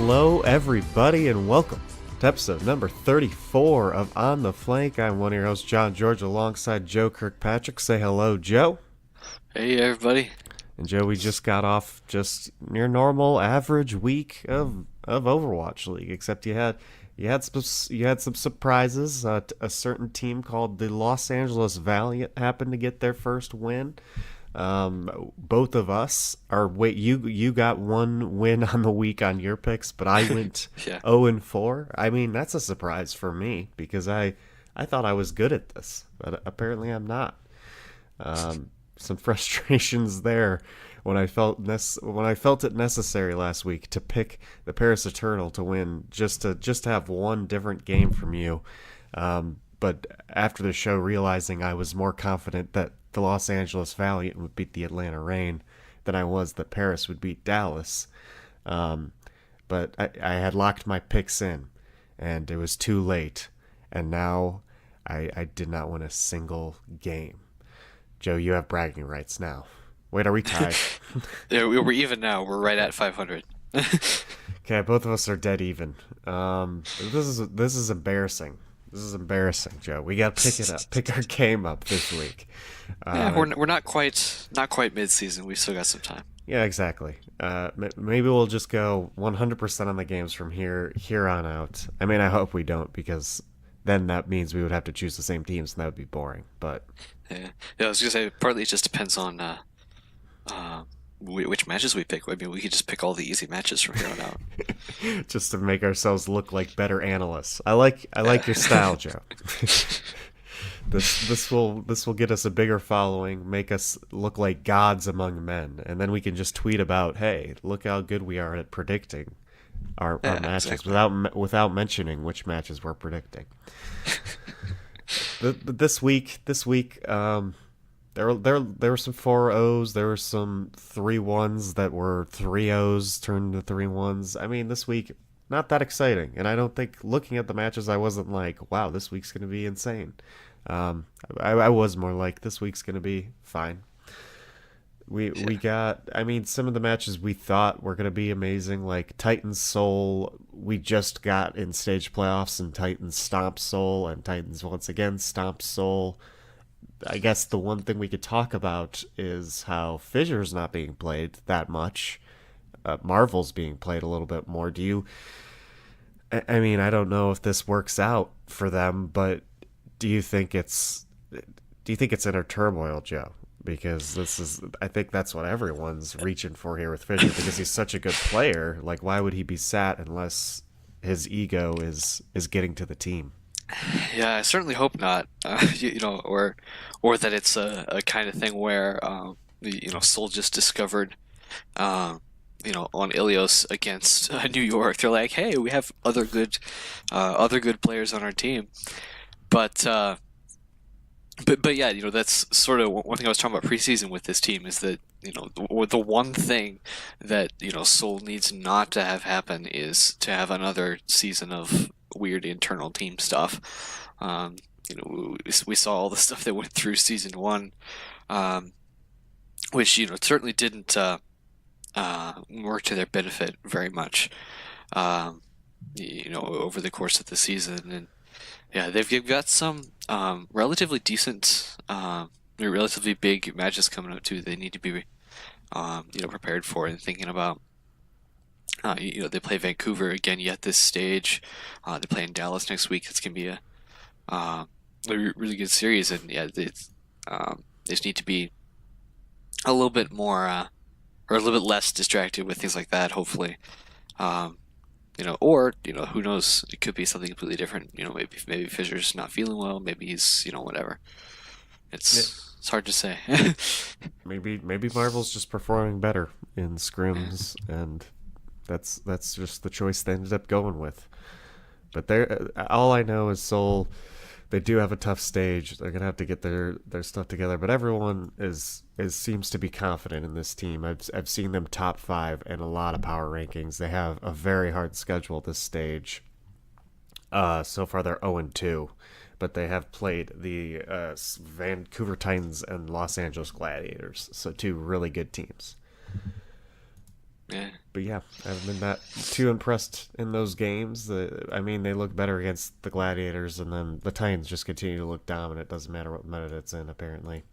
Hello, everybody, and welcome to episode number 34 of On the Flank. I'm one of your hosts, John George, alongside Joe Kirkpatrick. Say hello, Joe. Hey everybody. And Joe, we just got off just your normal average week of Overwatch League, except you had some surprises. A certain team called the Los Angeles Valiant happened to get their first win. Both of us are wait. You got one win on the week on your picks, but I went Yeah. 0-4. I mean, that's a surprise for me because I thought I was good at this, but apparently I'm not. Some frustrations there when I felt it necessary last week to pick the Paris Eternal to win, just to have one different game from you. But after the show, realizing I was more confident that the Los Angeles Valiant would beat the Atlanta Reign than I was that Paris would beat Dallas. But I had locked my picks in, and it was too late. And now I did not win a single game. Joe, you have bragging rights now. Wait, are we tied? Yeah, we're even now. We're right at 500. Okay, both of us are dead even. This is embarrassing. This is embarrassing, Joe. We got to pick it up, pick our game up this week. Yeah, we're not quite mid-season. We still got some time. Yeah, exactly. Maybe we'll just go 100% on the games from here on out. I mean, I hope we don't, because then that means we would have to choose the same teams, and that would be boring. But Yeah, I was gonna say partly it just depends on which matches we pick. I mean, we could just pick all the easy matches from here on out. just to make ourselves look like better analysts. I like your style, Joe. This will get us a bigger following, make us look like gods among men, and then we can just tweet about, hey, look how good we are at predicting our Yeah, matches exactly. without mentioning which matches we're predicting. But this week, there were some 4-0s, there were some 3-1s that were 3-0s turned into 3-1s. I mean, this week not that exciting, and I don't think looking at the matches I wasn't like, wow, this week's gonna be insane. I was more like this week's gonna be fine. We got, I mean, some of the matches we thought were gonna be amazing, like Titans Soul. We just got in stage playoffs, and Titans stomp Soul, and Titans once again stomp Soul. I guess the one thing we could talk about is how Fissure's not being played that much. Marvel's being played a little bit more. I mean, I don't know if this works out for them, but do you think it's inner turmoil, Joe? Because I think that's what everyone's reaching for here with Fissure, because he's such a good player. Like, why would he be sat unless his ego is getting to the team? Yeah, I certainly hope not. Or that it's a kind of thing where Soul just discovered on Ilios against New York. They're like, hey, we have other good players on our team, but. But yeah, that's sort of one thing I was talking about preseason with this team is that the one thing that Seoul needs not to have happen is to have another season of weird internal team stuff. We saw all the stuff that went through season one, um, which certainly didn't work to their benefit very much. Um, over the course of the season, and yeah, they've got some relatively decent, relatively big matches coming up too. They need to be, prepared for and thinking about. They play Vancouver again yet this stage. They play in Dallas next week. It's gonna be a really good series, and yeah, they just need to be a little bit more, or a little bit less distracted with things like that. Hopefully, um, or who knows? It could be something completely different. Maybe Fisher's not feeling well. Maybe he's whatever. It's hard to say. Maybe Marvel's just performing better in scrims, and that's just the choice they ended up going with. But all I know is Seoul. They do have a tough stage. They're gonna have to get their stuff together. But everyone seems to be confident in this team. I've seen them top five in a lot of power rankings. They have a very hard schedule this stage. So far they're 0-2, but they have played the Vancouver Titans and Los Angeles Gladiators, so two really good teams. Yeah. But yeah, I haven't been that too impressed in those games. I mean, they look better against the Gladiators, and then the Titans just continue to look dominant. Doesn't matter what minute it's in, apparently.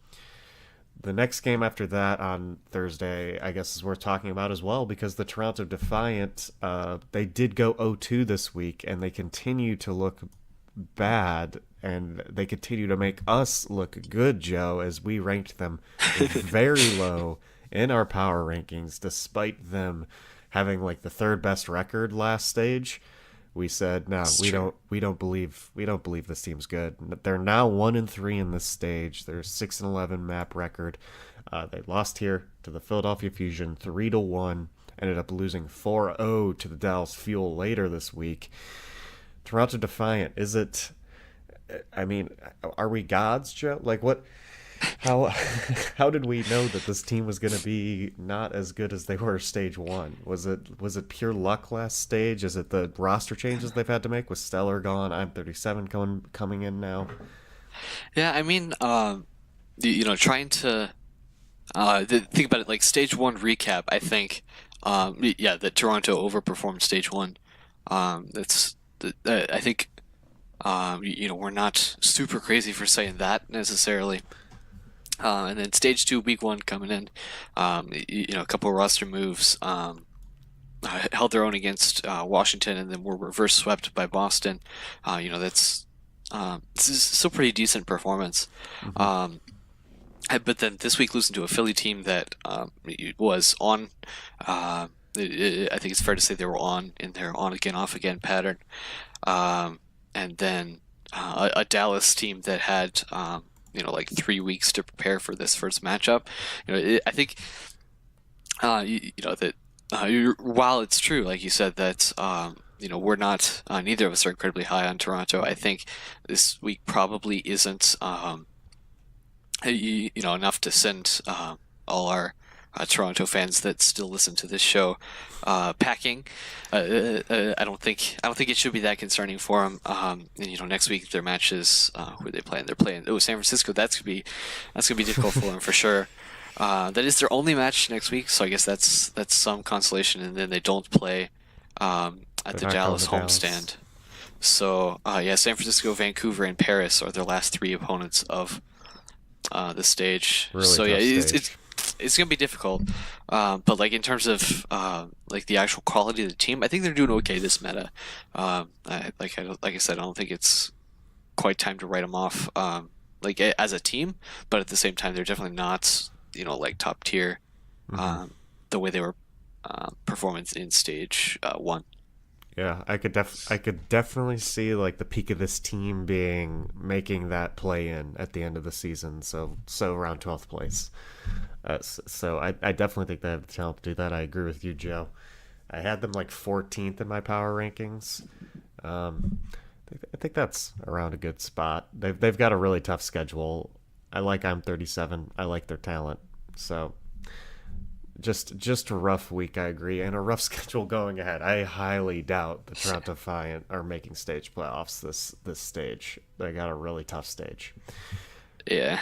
The next game after that on Thursday, I guess, is worth talking about as well because the Toronto Defiant, they did go 0-2 this week, and they continue to look bad, and they continue to make us look good, Joe, as we ranked them very low in our power rankings, despite them having like the third best record last stage. We said no, It's we true. don't believe this team's good. They're now 1-3 in this stage. They're 6-11 map record. They lost here to the Philadelphia Fusion 3-1. Ended up losing 4-0 to the Dallas Fuel later this week. Toronto Defiant, is it? I mean, are we gods, Joe? Like what? How how did we know that this team was going to be not as good as they were stage one? Was it pure luck last stage? Is it the roster changes they've had to make with Stellar gone? I'm 37 coming in now. Yeah, I mean, trying to think about it like stage one recap. I think, yeah, that Toronto overperformed stage one. That's I think, we're not super crazy for saying that necessarily. And then stage two, week one coming in, a couple of roster moves. Held their own against Washington, and then were reverse swept by Boston. That's this is still pretty decent performance. Hmm. Um, but then this week losing to a Philly team that was on. I think it's fair to say they were on in their on again, off again pattern. And then a Dallas team that had like 3 weeks to prepare for this first matchup. I think that while it's true, like you said, that we're not neither of us are incredibly high on Toronto. I think this week probably isn't enough to send all our Toronto fans that still listen to this show packing. I don't think it should be that concerning for them. And next week their matches, who are they playing? They're playing San Francisco. That's gonna be difficult for them for sure. That is their only match next week, so I guess that's some consolation. And then they don't play at They're the not going to Dallas Dallas. homestand. So yeah, San Francisco, Vancouver, and Paris are their last three opponents of the stage. Really So yeah, tough stage. it's gonna be difficult. But like in terms of like the actual quality of the team, I think they're doing okay this meta. Like I said, I don't think it's quite time to write them off as a team, but at the same time, they're definitely not like top tier Hmm. um, the way they were performing in stage one. Yeah, I could definitely see like the peak of this team being making that play in at the end of the season. So around 12th place. So I definitely think they have the talent to do that. I agree with you, Joe. I had them like 14th in my power rankings. I think that's around a good spot. They've got a really tough schedule. I like I'm 37. I like their talent. So just a rough week, I agree, and a rough schedule going ahead. I highly doubt the Toronto Defiant are making stage playoffs this stage. They got a really tough stage. Yeah.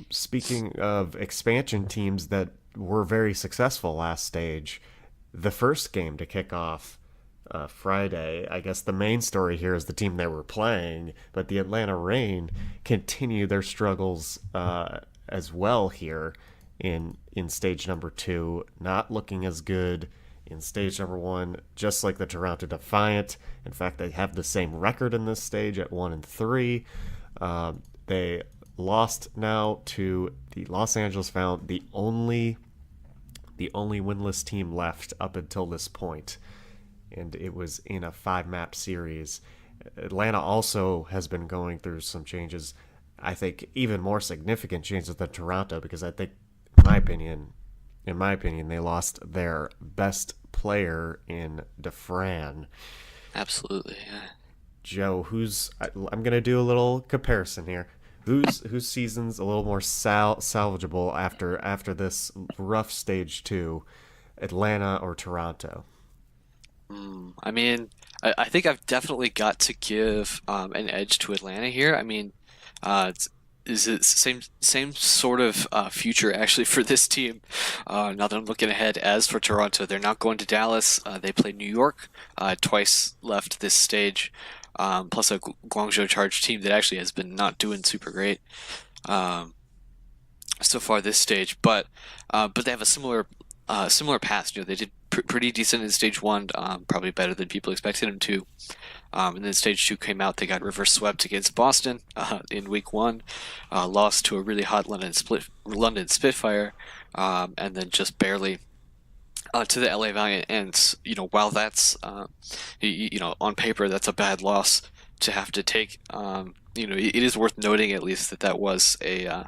Speaking of expansion teams that were very successful last stage, the first game to kick off Friday. I guess the main story here is the team they were playing, but the Atlanta Reign continue their struggles as well here in stage number two, not looking as good in stage number one, just like the Toronto Defiant. In fact, they have the same record in this stage at 1-3. They lost now to the Los Angeles Found, the only winless team left up until this point, and it was in a 5 map series. Atlanta also has been going through some changes. I think even more significant changes than Toronto, because I think, in my opinion, they lost their best player in DeFran. Absolutely. Yeah. Joe, I'm gonna do a little comparison here. Whose season's a little more salvageable after this rough stage two, Atlanta or Toronto? I mean, I think I've definitely got to give an edge to Atlanta here. I mean, is it same sort of future actually for this team. Now that I'm looking ahead, as for Toronto, they're not going to Dallas. They play New York twice left this stage, plus a Guangzhou Charge team that actually has been not doing super great so far this stage. But they have a similar past. They did pretty decent in stage one, probably better than people expected them to. And then stage two came out. They got reverse swept against Boston in week one, lost to a really hot London Spitfire, and then just barely to the LA Valiant. And while that's on paper that's a bad loss to have to take, it is worth noting at least that was a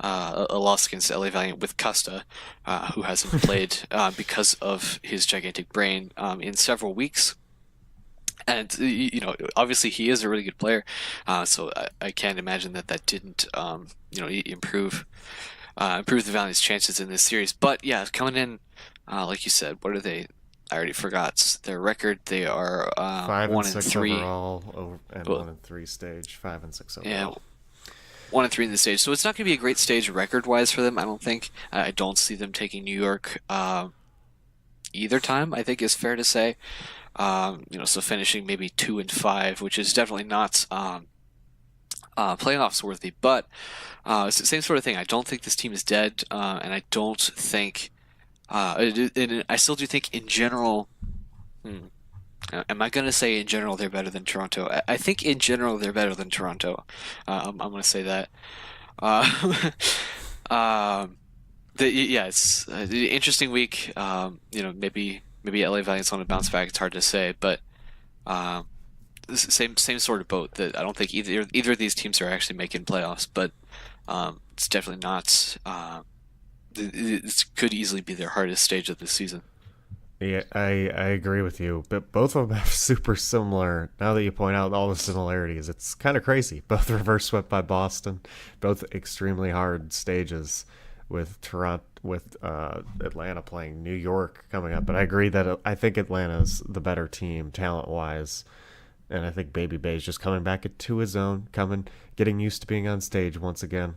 loss against LA Valiant with Custa, who hasn't played because of his gigantic brain in several weeks. And obviously he is a really good player, so I can't imagine that didn't improve the Valiant's chances in this series. But yeah, coming in, like you said, what are they? I already forgot their record. They are Five and one and six three. overall, and Well, 1-3 stage. 5 and 6 yeah, overall. 1 and 3 in the stage. So it's not going to be a great stage record-wise for them. I don't think. I don't see them taking New York either time. I think is fair to say. So finishing maybe 2 and 5, which is definitely not playoffs worthy. But it's the same sort of thing. I don't think this team is dead, and I don't think. I still do think in general. Hmm, am I going to say in general they're better than Toronto? I think in general they're better than Toronto. I'm going to say that. Uh, um, yeah, it's an interesting week. Maybe LA Valiant's on a bounce back. It's hard to say, but um, same sort of boat. That I don't think either of these teams are actually making playoffs, but it's definitely not. It could easily be their hardest stage of the season. Yeah, I agree with you, but both of them have super similar. Now that you point out all the similarities, it's kind of crazy. Both reverse swept by Boston, both extremely hard stages, with Toronto, with Atlanta playing New York coming up. But I agree that I think Atlanta's the better team talent wise, and I think Baby Bay's just coming back into his own, getting used to being on stage once again.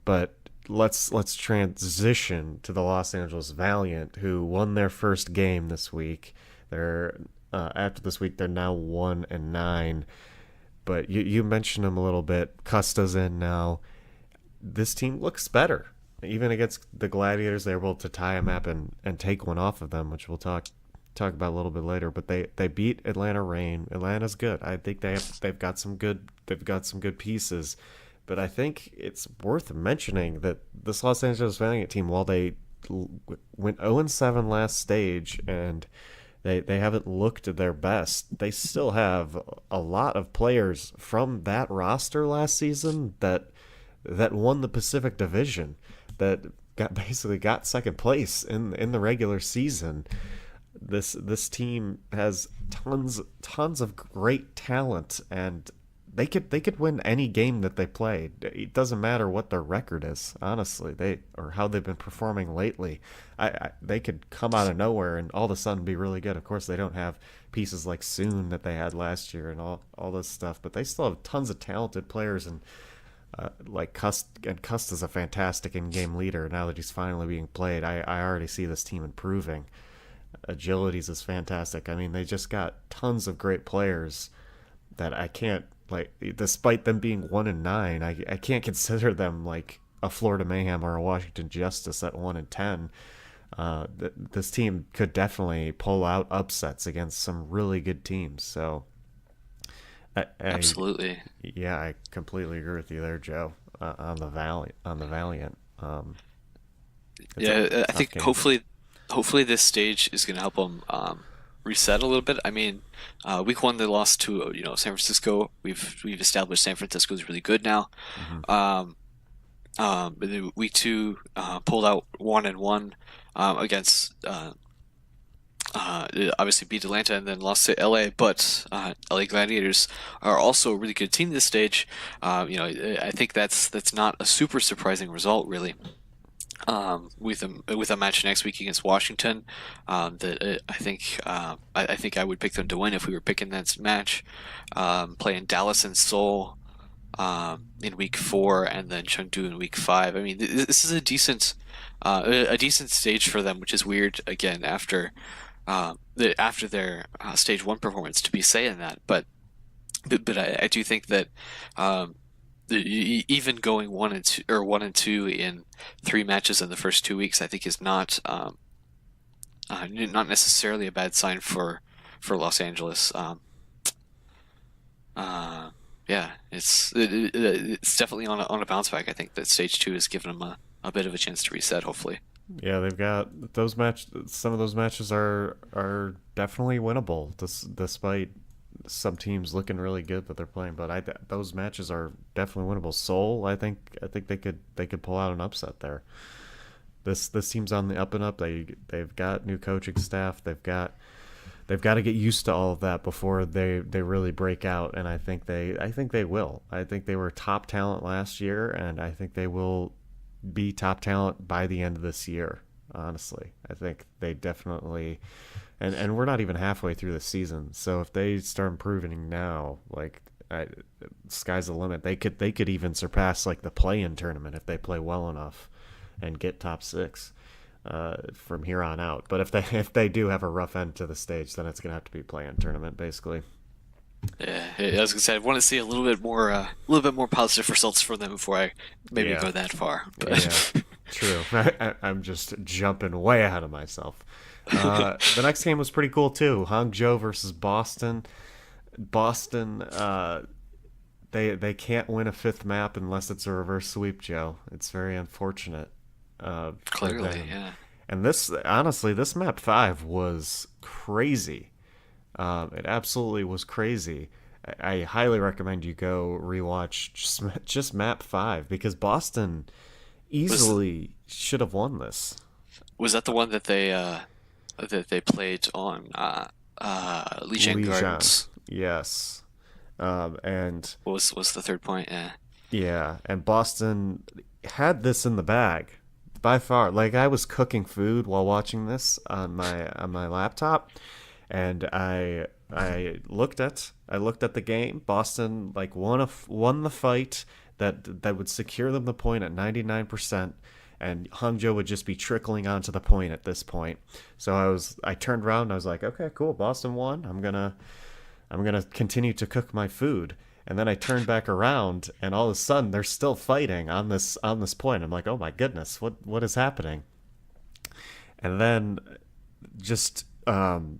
But let's transition to the Los Angeles Valiant, who won their first game this week. They're after this week, they're now 1-9. But you mentioned them a little bit. Custa's in now. This team looks better. Even against the Gladiators, they were able to tie a map and take one off of them, which we'll talk about a little bit later. But they beat Atlanta Reign. Atlanta's good. I think they've got some good pieces. But I think it's worth mentioning that this Los Angeles Valiant team, while they went 0-7 last stage and they haven't looked at their best, they still have a lot of players from that roster last season that won the Pacific Division, that basically got second place in the regular season. This team has tons of great talent, and they could win any game that they play. It doesn't matter what their record is, honestly. Or how they've been performing lately. They could come out of nowhere and all of a sudden be really good. Of course, they don't have pieces like Soon that they had last year and all this stuff, but they still have tons of talented players, and like Cust is a fantastic in-game leader. Now that he's finally being played, I already see this team improving. Agilities is fantastic. I mean, they just got tons of great players that I can't, like, despite them being 1-9, I can't consider them like a Florida Mayhem or a Washington Justice at 1-10. This team could definitely pull out upsets against some really good teams. So, Absolutely. yeah, I completely agree with you there, Joe. On the Valiant. It's a Yeah, I tough think game. hopefully this stage is going to help them reset a little bit. I mean, week one they lost to San Francisco. We've established San Francisco is really good now. Hmm. Um, but then week two pulled out 1-1 against uh, obviously beat Atlanta and then lost to LA. But LA Gladiators are also a really good team this stage. I think that's not a super surprising result really. With a match next week against Washington, that I think I would pick them to win if we were picking that match. Playing Dallas and Seoul, in week 4, and then Chengdu in week 5. I mean, this is a decent stage for them, which is weird again after their stage 1 performance to be saying that. But I do think that um, even going 1 and 2 or 1 and 2 in 3 matches in the first 2 weeks, I think is not necessarily a bad sign for Los Angeles. Uh, yeah, it's definitely on a bounce back. I think that stage 2 has given them a bit of a chance to reset, hopefully. Yeah, they've got those match. Some of those matches are definitely winnable, despite some teams looking really good that they're playing. But those matches are definitely winnable. Seoul, I think they could pull out an upset there. This team's on the up and up. They've got new coaching staff. They've got to get used to all of that before they really break out. And I think they will. I think they were top talent last year, and I think they will be top talent by the end of this year. Honestly, I think they definitely, and we're not even halfway through the season. So if they start improving now, like sky's the limit. They could even surpass like the play-in tournament if they play well enough and get top six from here on out. But if they do have a rough end to the stage, then it's gonna have to be play-in tournament basically. Yeah, I was gonna say I want to see a little bit more positive results from them before I maybe Yeah, go that far. yeah, But true. I'm just jumping way ahead of myself. The next game was pretty cool too. Hangzhou versus Boston. Boston, they can't win a fifth map unless it's a reverse sweep, Joe. It's very unfortunate for clearly, them. yeah. And this, honestly, this map 5 was crazy. It absolutely was crazy. I highly recommend you go rewatch just map 5 because Boston Was easily should have won this. was that the one that they played on Lijiang Lijiang, Gardens? yes. And Was the third point? Yeah. yeah, and Boston had this in the bag by far. Like I was cooking food while watching this on my laptop, and I looked at the game. Boston like won the fight that would secure them the point at 99%, and Hangzhou would just be trickling onto the point at this point. So I turned around and I was like, okay, cool, Boston won. I'm gonna continue to cook my food. And then I turned back around, and all of a sudden they're still fighting on this point. I'm like, oh my goodness, what is happening? And then just IDK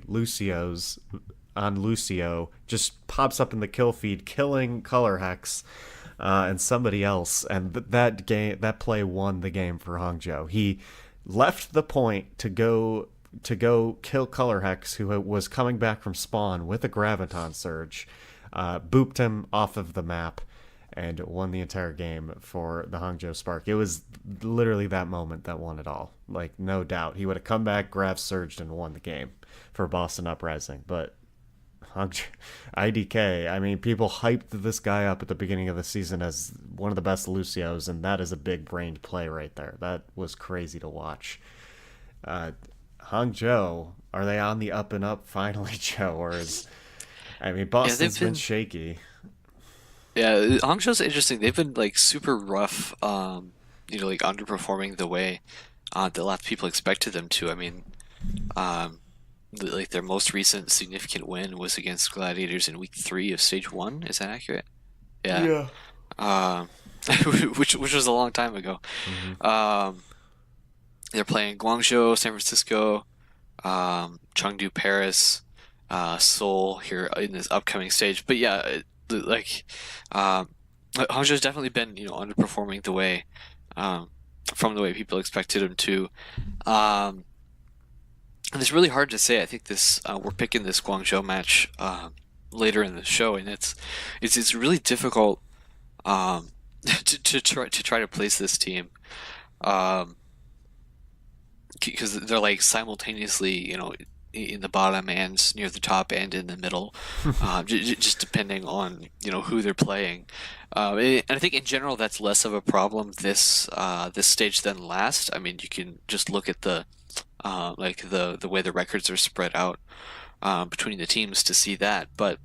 Lucio's on Lucio just pops up in the kill feed, killing Color Hex and somebody else, and that play won the game for Hangzhou. He left the point to go kill Color Hex, who was coming back from spawn with a graviton surge, booped him off of the map, and won the entire game for the Hangzhou Spark. It was literally that moment that won it all. Like, no doubt. He would have come back, grav surged, and won the game for Boston Uprising. But IDK, I mean, people hyped this guy up at the beginning of the season as one of the best Lucios, and that is a big brained play right there. That was crazy to watch. Uh, Hangzhou, are they on the up and up finally, Joe? I mean, Yeah, they've Boston's been been. shaky. Yeah, Hangzhou's interesting. They've been like super rough. Like underperforming the way that a lot of people expected them to. I mean, um, like their most recent significant win was against Gladiators in week 3 of stage 1. Is that accurate? Yeah. Yeah. Um, which was a long time ago. Hmm. Um, they're playing Guangzhou, San Francisco, Chengdu, Paris, Seoul here in this upcoming stage. But yeah, like um, Hangzhou's definitely been underperforming um, from the way people expected him to. Um, and it's really hard to say. I think this we're picking this Guangzhou match later in the show, and it's really difficult um, to try to place this team. Um, because they're like simultaneously, in the bottom and near the top and in the middle, just depending on who they're playing. And I think in general that's less of a problem this stage than last. I mean, you can just look at the way the records are spread out between the teams to see that. But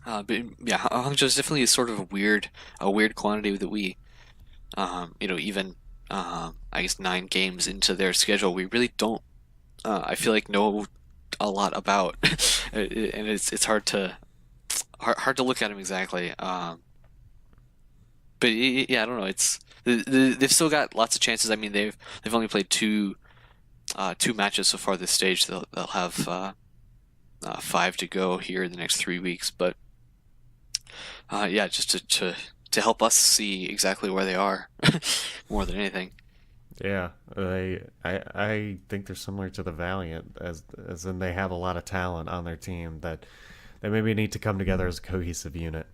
But yeah, Hangzhou is definitely sort of a weird quantity that we, even I guess 9 games into their schedule, we really don't. I feel like know a lot about, and it's hard to look at them exactly. But yeah, I don't know. They've still got lots of chances. I mean, they've only played two matches so far this stage. They'll have 5 to go here in the next 3 weeks. But yeah, just to help us see exactly where they are more than anything. Yeah, I think they're similar to the Valiant, as in they have a lot of talent on their team that they maybe need to come together as a cohesive unit,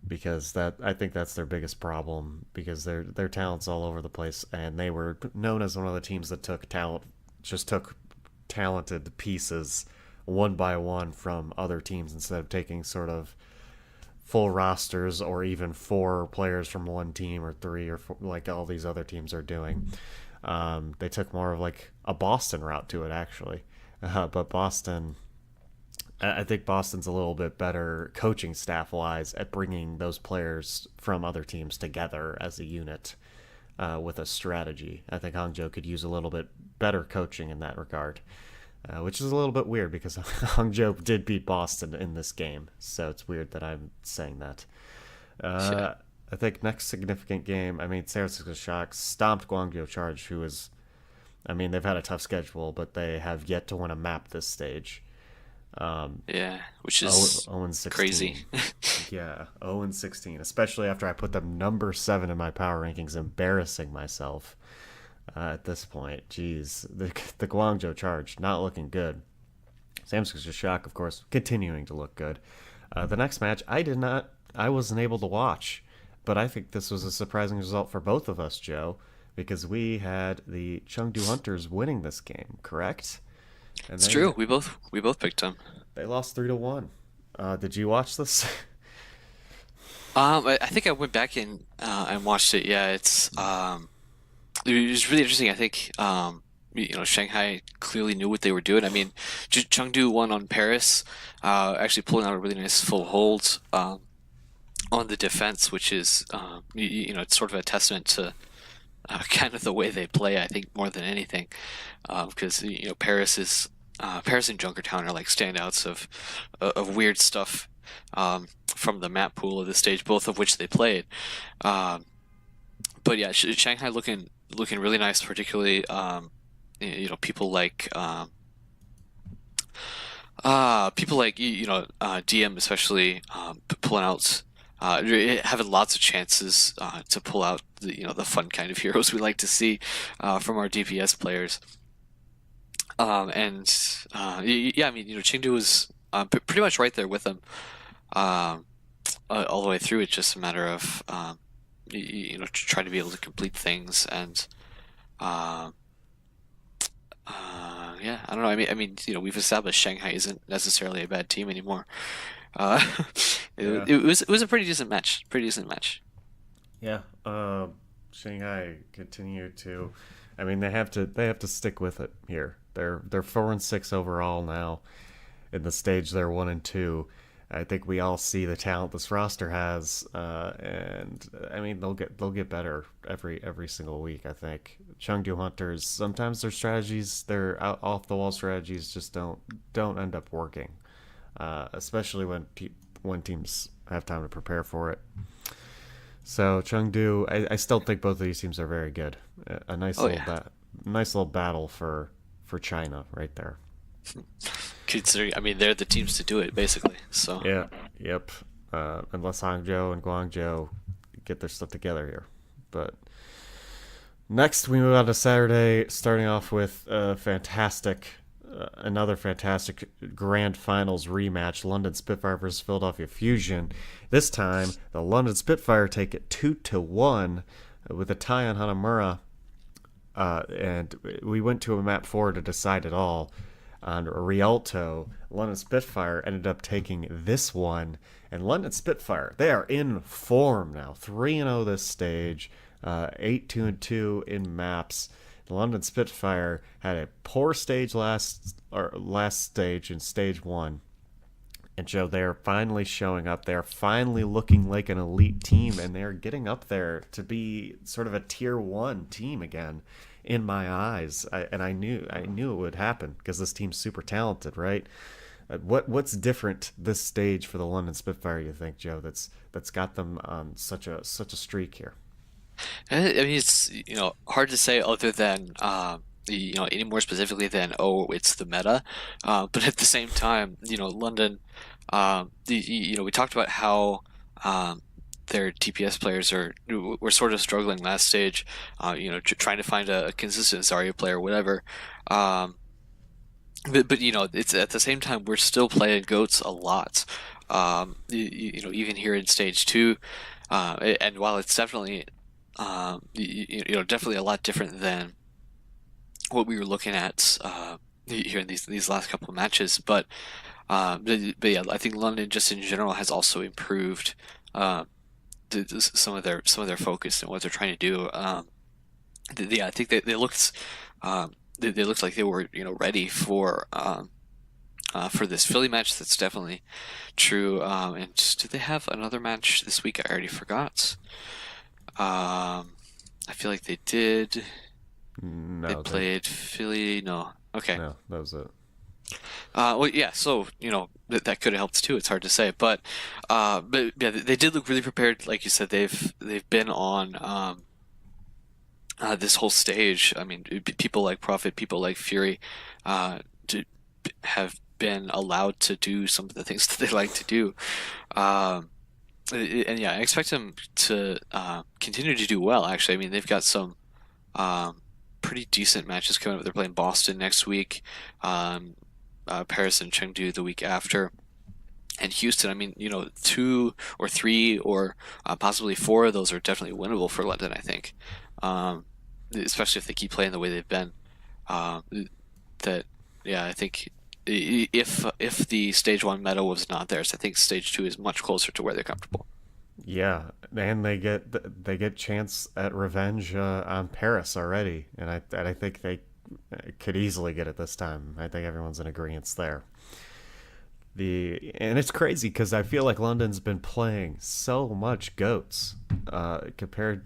because that I think that's their biggest problem, because their talent's all over the place, and they were known as one of the teams that took talented pieces one by one from other teams instead of taking sort of full rosters or even 4 players from one team or 3 or 4 like all these other teams are doing. They took more of like a Boston route to it, actually. But I think Boston's a little bit better coaching staff wise at bringing those players from other teams together as a unit with a strategy. I think Hangzhou could use a little bit better coaching in that regard, which is a little bit weird because Hangzhou did beat Boston in this game, so it's weird that I'm saying that. Yeah. Uh, I think next significant game, I mean, San Francisco Shock stomped Guangzhou Charge, who is, I mean, they've had a tough schedule, but they have yet to win a map this stage. Um, Yeah, which 0 is 16. crazy. Yeah, 0 16, especially after I put them number 7 in my power rankings, embarrassing myself at this point. Jeez, the Guangzhou Charge not looking good. San Francisco Shock, of course, continuing to look good. The next match, I wasn't able to watch, but I think this was a surprising result for both of us, Joe, because we had the Chengdu Hunters winning this game, correct? And It's true. they We both picked them. they lost 3-1. Did you watch this? I think I went back and watched it. Yeah, it was really interesting. I think Shanghai clearly knew what they were doing. I mean, Chengdu won on Paris, actually pulling out a really nice full hold on the defense, which is it's sort of a testament to kind of the way they play. I think more than anything, because Paris and Junkertown are like standouts of weird stuff from the map pool of the stage, both of which they played. Um, but yeah, Shanghai looking really nice, particularly people like DM especially pulling out having lots of chances to pull out the fun kind of heroes we like to see from our DPS players. And yeah, I mean Chengdu was pretty much right there with them um, all the way through. It's just a matter of trying to be able to complete things and um, yeah, I don't know. We've established Shanghai isn't necessarily a bad team anymore. Uh, Yeah, it was a pretty decent match. Pretty decent match. yeah. Shanghai continue to. I mean, they have to stick with it here. They're 4-6 overall now. In the stage, they're 1-2. I think we all see the talent this roster has, and I mean they'll get better every single week. I think Chengdu Hunters, sometimes their strategies, their off the wall strategies, just don't end up working, especially when teams have time to prepare for it. So Chengdu, I still think both of these teams are very good. A Oh yeah. nice little battle for China right there. Considering, I mean, they're the teams to do it basically. So Yeah, yep. Unless Hangzhou and Guangzhou get their stuff together here. But next, we move on to Saturday, starting off with another fantastic grand finals rematch: London Spitfire versus Philadelphia Fusion. This time, the London Spitfire take it 2-1 with a tie on Hanamura, and we went to a map 4 to decide it all. On Rialto, London Spitfire ended up taking this one, and London Spitfire, they are in form now, 3-0 this stage, 8-2-2 in maps. The London Spitfire had a poor stage last stage in stage 1, And Joe, they're finally showing up. They're finally looking like an elite team, and they're getting up there to be sort of a tier one team again in my eyes. And I knew it would happen because this team's super talented, right? What's different this stage for the London Spitfire? You think, Joe? That's got them on such a streak here. I mean, it's hard to say other than any more specifically than it's the meta. But at the same time, London, we talked about how their TPS players were sort of struggling last stage. Trying to find a consistent Zarya player, whatever. Um, but it's at the same time we're still playing goats a lot. Even here in stage two, and while it's definitely definitely a lot different than what we were looking at here in these last couple of matches. But yeah, I think London just in general has also improved uh, some of their focus and what they're trying to do. Yeah, I think they looked they looked like they were ready for this Philly match. That's definitely true. And do they have another match this week? I already forgot. I feel like they did. They No, they played Philly. No. Okay. no, that was it. Well, yeah. So that could have helped too. It's hard to say, but yeah, they did look really prepared. Like you said, they've been on this whole stage. I mean, people like Prophet, people like Fury, uh, to, have been allowed to do some of the things that they like to do. Um, and yeah, I expect them to continue to do well. Actually, I mean, they've got some um, pretty decent matches coming up. They're playing Boston next week, um, Paris and Chengdu the week after, and Houston. I mean, two or three or possibly four of those are definitely winnable for London, I think. Um, Especially if they keep playing the way they've been. Um, that yeah, I think if the stage one meta was not theirs, I think stage two is much closer to where they're comfortable. Yeah, and they get chance at revenge on Paris already, and I think they could easily get it this time. I think everyone's in agreement there. And it's crazy because I feel like London's been playing so much goats compared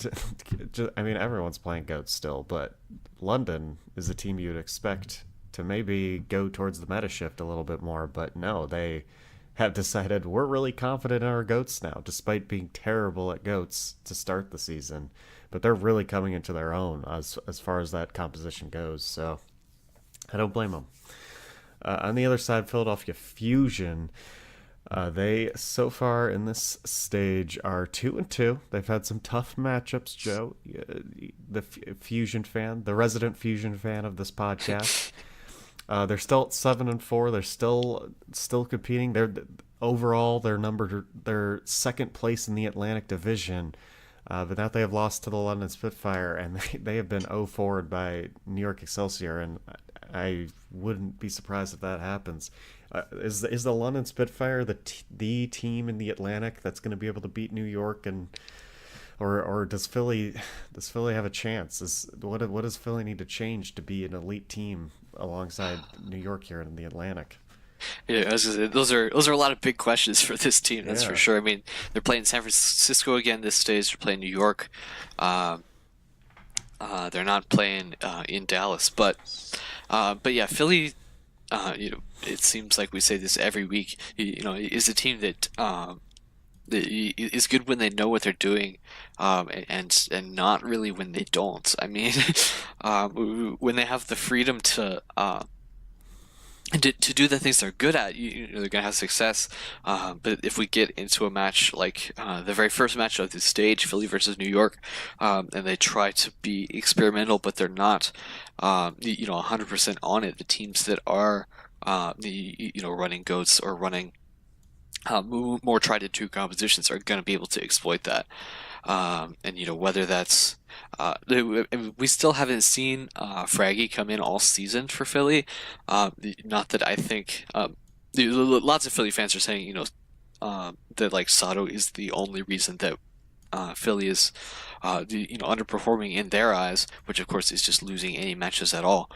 to. I mean, everyone's playing goats still, but London is a team you'd expect to maybe go towards the meta shift a little bit more. But no, they have decided we're really confident in our goats now, despite being terrible at goats to start the season. But they're really coming into their own as far as that composition goes. So I don't blame them. On the other side, Philadelphia Fusion, they so far in this stage are 2-2. They've had some tough matchups. Joe, the Fusion fan, the resident Fusion fan of this podcast, they're still at 7-4. They're still competing. Overall they're second place in the Atlantic Division. But now they have lost to the London Spitfire, and they have been 0-4'd by New York Excelsior, and I wouldn't be surprised if that happens. Is the London Spitfire the team in the Atlantic that's going to be able to beat New York, and or does Philly have a chance? What does Philly need to change to be an elite team alongside New York here in the Atlantic? Yeah, I was gonna say, those are a lot of big questions for this team. That's for Yeah. sure. I mean, they're playing San Francisco again this stage. They're playing New York. Um, they're not playing in Dallas, but yeah, Philly. It seems like we say this every week. Is a team that is good when they know what they're doing, and not really when they don't. I mean, when they have the freedom to do the things they're good at, they're gonna have success. But if we get into a match like the very first match of this stage, Philly versus New York, and they try to be experimental, but they're not, 100% on it. The teams that are, running goats or running more tried and true compositions are going to be able to exploit that. And whether that's we still haven't seen Fraggy come in all season for Philly. Not that I think lots of Philly fans are saying that like Sato is the only reason that Philly is underperforming in their eyes, which of course is just losing any matches at all.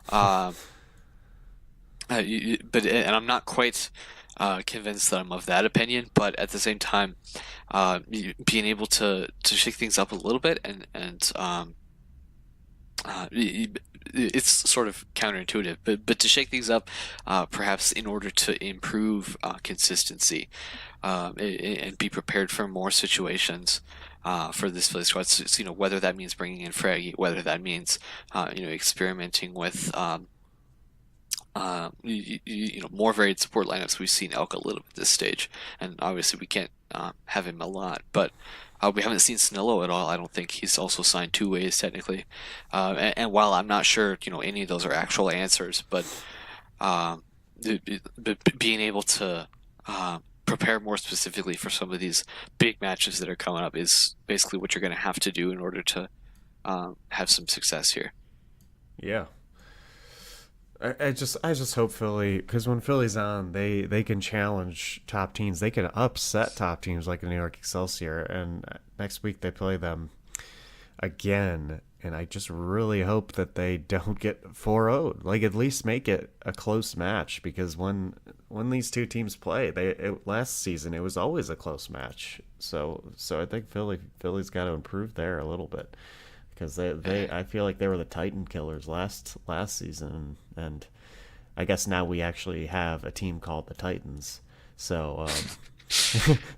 But and I'm not quite convinced that I'm of that opinion. But at the same time, being able to shake things up a little bit and it's sort of counterintuitive, but to shake things up, perhaps in order to improve consistency, and be prepared for more situations for this Philly squad. So, whether that means bringing in Fraggy, whether that means experimenting with more varied support lineups. We've seen Elk a little bit this stage, and obviously we can't have him a lot, but we haven't seen Sanillo at all. I don't think he's also signed two ways technically, and while I'm not sure any of those are actual answers, but um, being able to prepare more specifically for some of these big matches that are coming up is basically what you're going to have to do in order to have some success here. Yeah. I just hope Philly, because when Philly's on, they can challenge top teams. They can upset top teams like the New York Excelsior, and next week they play them again. And I just really hope that they don't get 4-0'd. Like, at least make it a close match, because when these two teams play, last season it was always a close match. So I think Philly's got to improve there a little bit, because they I feel like they were the Titan killers last season, and I guess now we actually have a team called the Titans. So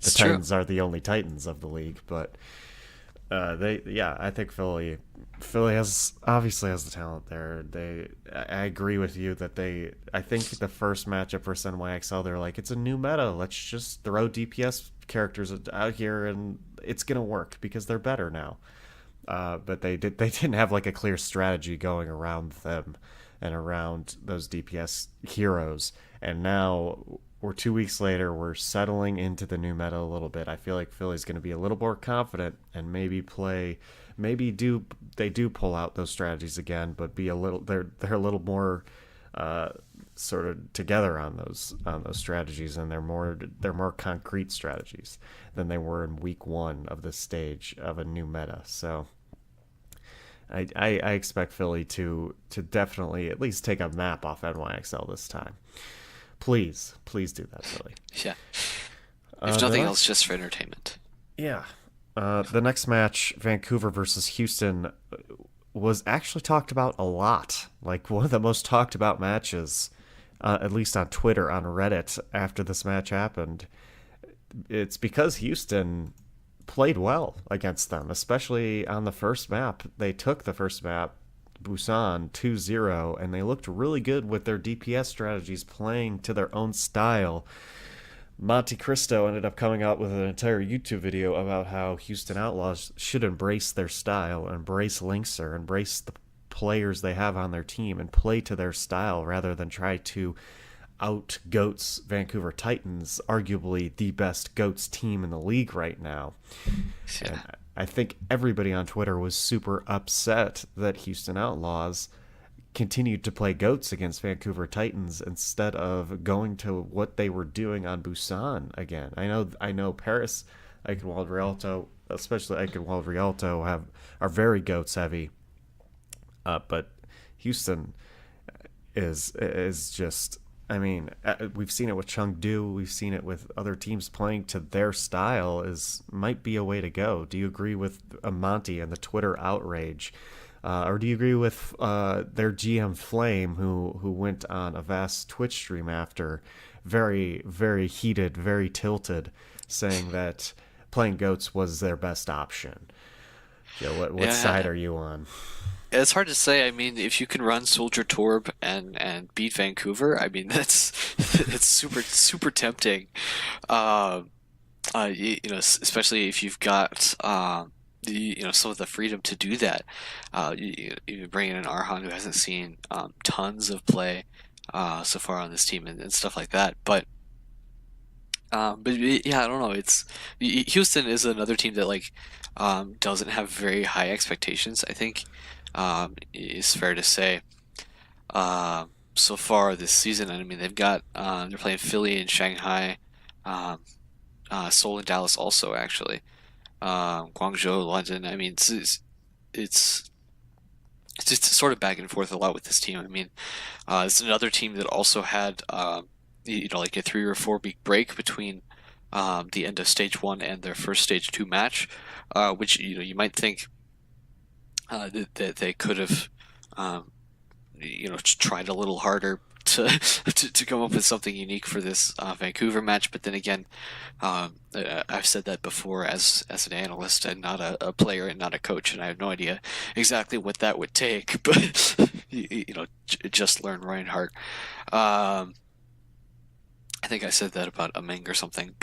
the It's true. Titans are the only Titans of the league, but they yeah, I think Philly has obviously has the talent there. I agree with you that I think the first matchup versus NYXL, they're like, it's a new meta. Let's just throw DPS characters out here and it's gonna work because they're better now. But they didn't have like a clear strategy going around them and around those DPS heroes. And now we're 2 weeks later, we're settling into the new meta a little bit. I feel like Philly's going to be a little more confident and maybe they do pull out those strategies again, but be a little they're a little more uh, sort of together on those strategies, and they're more concrete strategies than they were in week one of this stage of a new meta. So I expect Philly to definitely at least take a map off NYXL this time. Please do that, Philly. Yeah. If The nothing else, next, just for entertainment. yeah, the next match, Vancouver versus Houston, was actually talked about a lot. Like one of the most talked about matches, at least on Twitter, on Reddit, after this match happened. It's because Houston played well against them, especially on the first map. They took the first map, Busan, 2-0, and they looked really good with their DPS strategies playing to their own style. Monte Cristo ended up coming out with an entire YouTube video about how Houston Outlaws should embrace their style, embrace Linkser, embrace the players they have on their team, and play to their style rather than try to out goats Vancouver Titans, arguably the best goats team in the league right now. And Yeah. I think everybody on Twitter was super upset that Houston Outlaws continued to play goats against Vancouver Titans instead of going to what they were doing on Busan again. I know Paris, Eichenwald Rialto, especially Eichenwald Rialto are very goats heavy, but Houston is just. I mean, we've seen it with Chengdu. We've seen it with other teams playing to their style. Is might be a way to go. Do you agree with Monty and the Twitter outrage, or do you agree with their GM Flame, who went on a vast Twitch stream after, very heated, very tilted, saying that playing goats was their best option? Joe, what Yeah, side are you on? it's hard to say. I mean, if you can run Soldier Torb and beat Vancouver, I mean that's it's super tempting. Um, especially if you've got some of the freedom to do that. You bring in an Arhan who hasn't seen tons of play so far on this team and stuff like that. But yeah, I don't know. Houston is another team that doesn't have very high expectations. I think is fair to say. So far this season, and I mean they're playing Philly and Shanghai, um, Seoul and Dallas also actually, Guangzhou, London. I mean it's it's just sort of back and forth a lot with this team. I mean, it's another team that also had like a 3 or 4 week break between the end of stage one and their first stage two match, which you might think that they could have um, tried a little harder to come up with something unique for this Vancouver match. But then again, I've said that before as an analyst and not a player and not a coach, and I have no idea exactly what that would take. But just learn Reinhardt. Um, I think I said that about a Ming or something,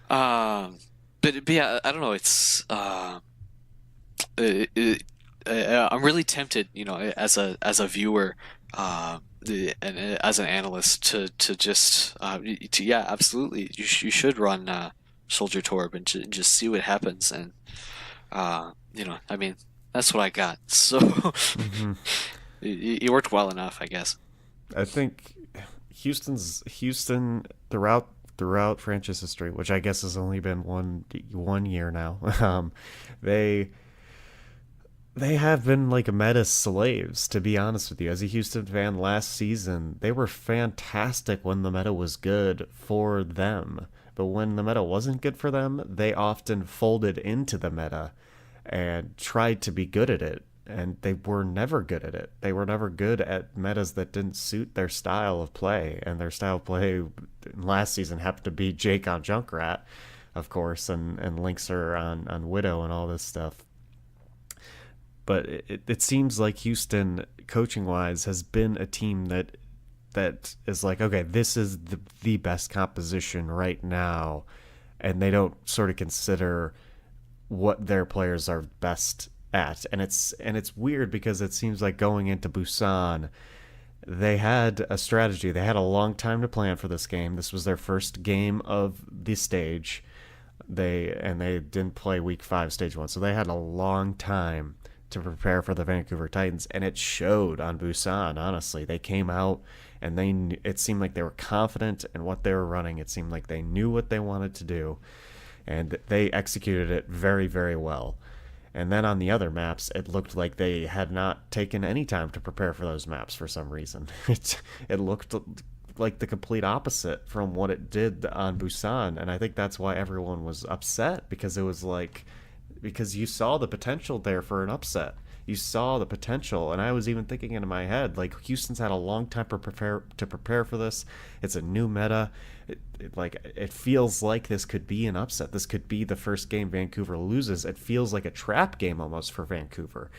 um, but yeah, I don't know. It, it, I'm really tempted, as a viewer, and as an analyst, to just yeah, absolutely, you should run Soldier Torb and just see what happens, and I mean, that's what I got. So Hmm. it worked well enough, I guess. I think Houston throughout franchise history, which I guess has only been one year now. They they have been like meta slaves, to be honest with you. As a Houston fan, last season they were fantastic when the meta was good for them, but when the meta wasn't good for them, they often folded into the meta and tried to be good at it. And they were never good at it. They were never good at metas that didn't suit their style of play. And their style of play last season happened to be Jake on Junkrat, of course, and Linkser on Widow and all this stuff. But it seems like Houston, coaching wise, has been a team that is like, okay, this is the best composition right now. And they don't sort of consider what their players are best at. And it's weird because it seems like going into Busan, they had a strategy. They had a long time to plan for this game. This was their first game of the stage. They didn't play week 5 stage 1. So they had a long time to prepare for the Vancouver Titans, and it showed on Busan. Honestly, they came out and it seemed like they were confident in what they were running. It seemed like they knew what they wanted to do, and they executed it very, very well. And then on the other maps, it looked like they had not taken any time to prepare for those maps for some reason. It looked like the complete opposite from what it did on Busan, and I think that's why everyone was upset, because it was like, because you saw the potential there for an upset. You saw the potential, and I was even thinking in my head, like, Houston's had a long time to prepare for this. It's a new meta. It feels like this could be an upset. This could be the first game Vancouver loses. It feels like a trap game almost for Vancouver,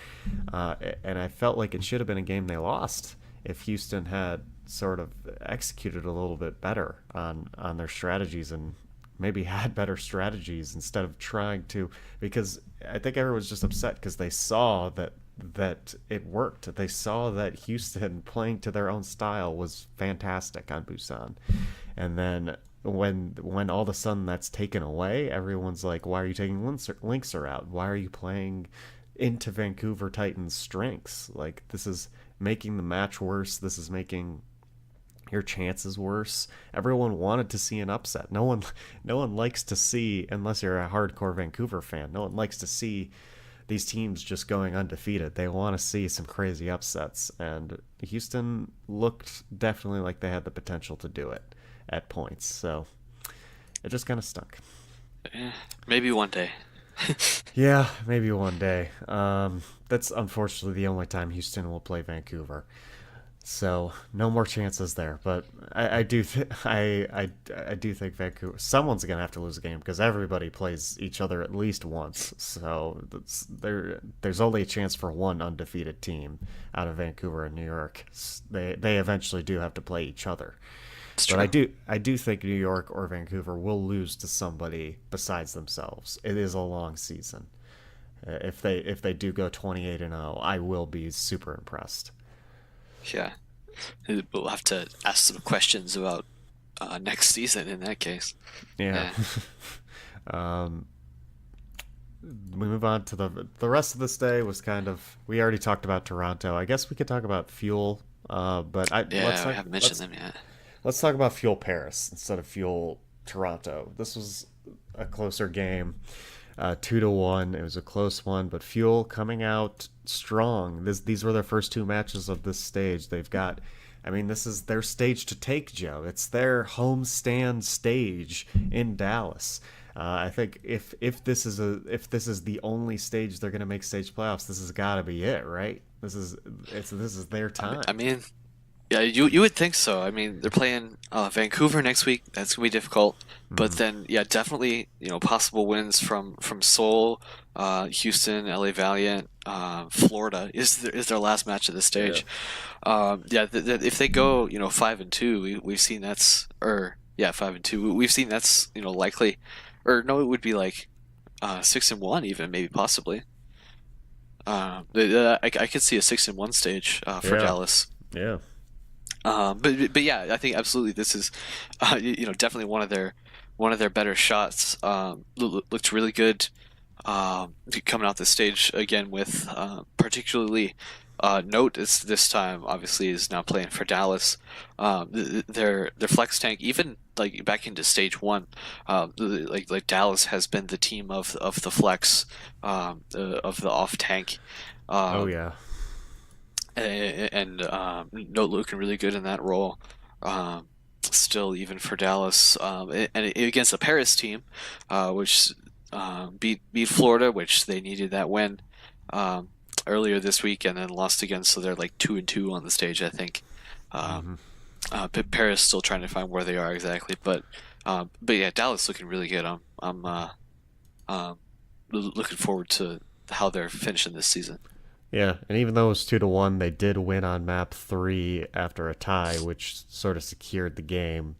and I felt like it should have been a game they lost if Houston had sort of executed a little bit better on their strategies, and maybe had better strategies instead of trying to, because I think everyone's just upset because they saw that it worked. They saw that Houston playing to their own style was fantastic on Busan. And then when all of a sudden that's taken away, everyone's like, why are you taking Linkser out? Why are you playing into Vancouver Titans' strengths? Like, this is making the match worse. This is making your chances worse. Everyone wanted to see an upset. No one likes to see, unless you're a hardcore Vancouver fan, no one likes to see these teams just going undefeated. They want to see some crazy upsets, and Houston looked definitely like they had the potential to do it at points. So it just kind of stunk. Eh, maybe one day. Yeah, maybe one day. That's unfortunately the only time Houston will play Vancouver. So no more chances there. But I do think Vancouver, someone's gonna have to lose a game because everybody plays each other at least once. So there's only a chance for one undefeated team out of Vancouver and New York. They eventually do have to play each other. It's But true. I do think New York or Vancouver will lose to somebody besides themselves. It is a long season. If they do go 28-0, I will be super impressed. Yeah. We'll have to ask some questions about next season in that case. Yeah. Yeah. um, we move on to the rest of this day was kind of, we already talked about Toronto. I guess we could talk about Fuel, but I let's Yeah, we talk, haven't mentioned let's them yet. let's talk about Fuel Paris instead of Fuel Toronto. This was a closer game, 2-1. It was a close one, but Fuel coming out strong. These were their first two matches of this stage. They've got I mean, this is their stage to take, Joe. It's their homestand stage in Dallas. I think if this is the only stage they're going to make stage playoffs, this has got to be it, right? This is their time. I mean, yeah, you would think so. I mean, they're playing Vancouver next week. That's gonna be difficult. But Mm, then, yeah, definitely, possible wins from Seoul, Houston, LA Valiant, Florida is their last match of the yeah, stage. Yeah, if they go, 5-2, we've seen that's or yeah, 5-2. We've seen that's likely, or no, it would be like 6-1 even maybe possibly. I could see a 6-1 stage for yeah, Dallas. yeah, But yeah, I think absolutely this is, definitely one of their better shots. Looked really good. Coming out the stage again with particularly Note is this time obviously is now playing for Dallas. Their flex tank even like back into stage one, like Dallas has been the team of the flex, of the off tank. oh Um, yeah, and Note looking really good in that role. Still, even for Dallas, and against a Paris team, which beat Florida, which they needed that win um, earlier this week, and then lost again, so they're like 2-2 on the stage, I think. Um, hmm Paris still trying to find where they are exactly, but yeah, Dallas looking really good. I'm um, looking forward to how they're finishing this season. yeah. And even though it was 2-1, they did win on map three after a tie, which sort of secured the game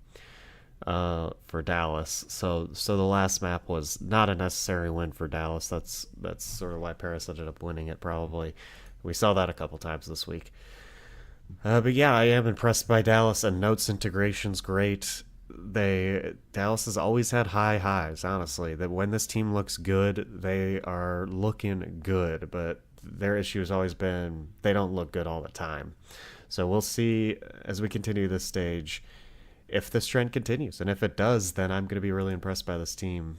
for Dallas. So the last map was not a necessary win for Dallas. That's sort of why Paris ended up winning it. Probably we saw that a couple times this week. But yeah, I am impressed by Dallas, and Notes integration's great. They Dallas has always had high highs. Honestly, that when this team looks good, they are looking good. But their issue has always been they don't look good all the time. So we'll see as we continue this stage if this trend continues, and if it does, then I'm going to be really impressed by this team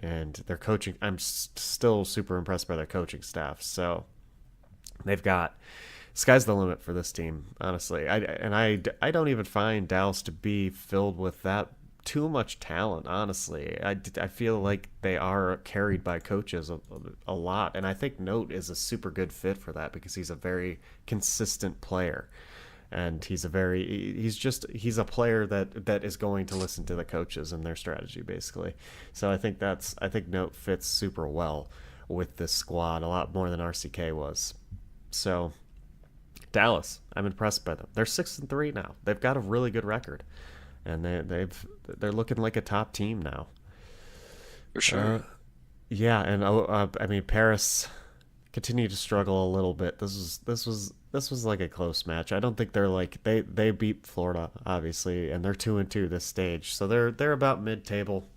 and their coaching. I'm still super impressed by their coaching staff. So they've got sky's the limit for this team, honestly. I don't even find Dallas to be filled with that too much talent, honestly. I feel like they are carried by coaches a lot, and I think Note is a super good fit for that because he's a very consistent player, and he's a player that is going to listen to the coaches and their strategy basically. So I think Note fits super well with this squad a lot more than RCK was. So Dallas, I'm impressed by them. They're 6-3 now. They've got a really good record, and they're looking like a top team now. For Uh, sure. yeah, and I mean Paris continue to struggle a little bit. This was like a close match. I don't think they're like they beat Florida obviously, and they're 2-2 this stage, so they're about mid table.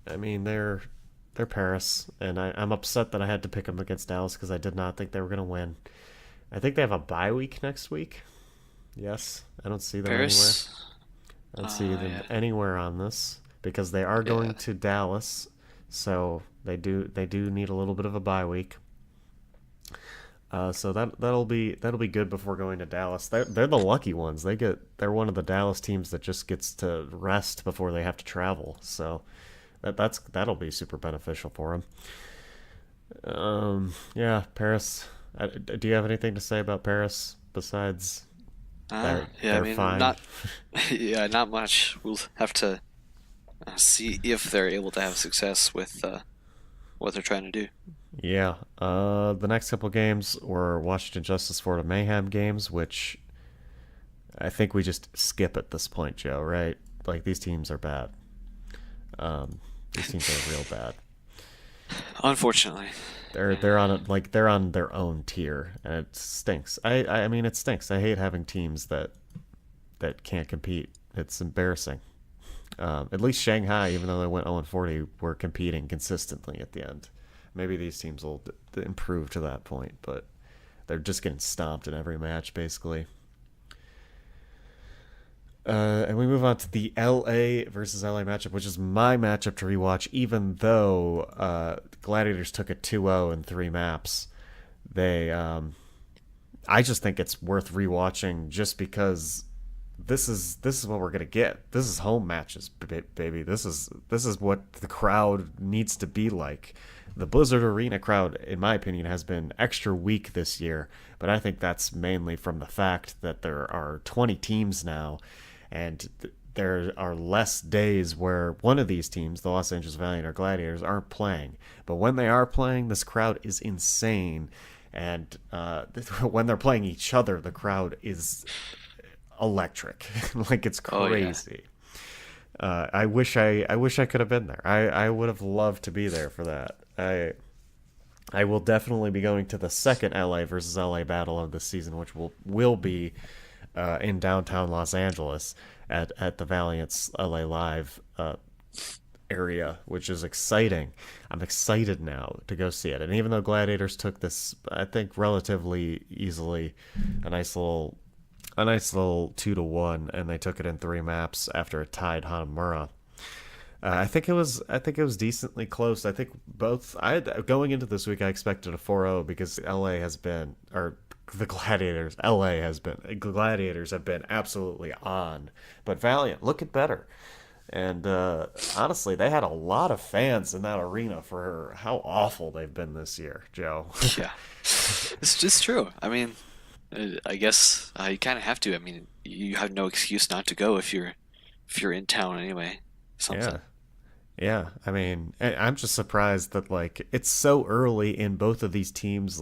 I mean they're Paris, and I'm upset that I had to pick them against Dallas because I did not think they were gonna win. I think they have a bye week next week. Yes, I don't see them anywhere. Paris. I don't see them Yeah, anywhere on this because they are yeah. going to Dallas, so they do need a little bit of a bye week. So that'll be good before going to Dallas. They're the lucky ones. They're one of the Dallas teams that just gets to rest before they have to travel. So that'll be super beneficial for them. Yeah, Paris. Do you have anything to say about Paris besides Yeah, I they're mean, fine? yeah, not much. We'll have to see if they're able to have success with what they're trying to do. Yeah. The next couple games were Washington Justice Florida Mayhem games, which I think we just skip at this point, Joe. Right? Like these teams are bad. Um, these teams are real bad. Unfortunately. They're on they're on their own tier, and it stinks. I mean it stinks. I hate having teams that can't compete. It's embarrassing. At least Shanghai, even though they went 0-40, were competing consistently at the end. Maybe these teams will improve to that point, but they're just getting stomped in every match, basically. And we move on to the LA versus LA matchup, which is my matchup to rewatch, even though Gladiators took a 2-0 in three maps. They I just think it's worth rewatching just because this is what we're gonna get. This is home matches, baby. This is what the crowd needs to be like. The Blizzard Arena crowd, in my opinion, has been extra weak this year, but I think that's mainly from the fact that there are 20 teams now, and there are less days where one of these teams, the Los Angeles Valiant or Gladiators, aren't playing. But when they are playing, this crowd is insane, and when they're playing each other, the crowd is electric. Like it's Oh yeah. crazy. I wish I could have been there. I would have loved to be there for that. I will definitely be going to the second LA versus LA battle of the season, which will be in downtown Los Angeles at the Valiant's LA Live area, which is exciting. I'm excited now to go see it. And even though Gladiators took this, I think relatively easily, a nice little 2-1, and they took it in 3 maps after it tied Hanamura. I think it was decently close. I think both. Going into this week, I expected a 4-0 because LA has been, or the Gladiators. Gladiators have been absolutely on, but Valiant looking better. And honestly, they had a lot of fans in that arena for how awful they've been this year, Joe. Yeah. It's just true. I mean, I guess you kind of have to. I mean, you have no excuse not to go if you're in town anyway. Yeah. Something. Yeah, I mean, I'm just surprised that like it's so early in both of these teams,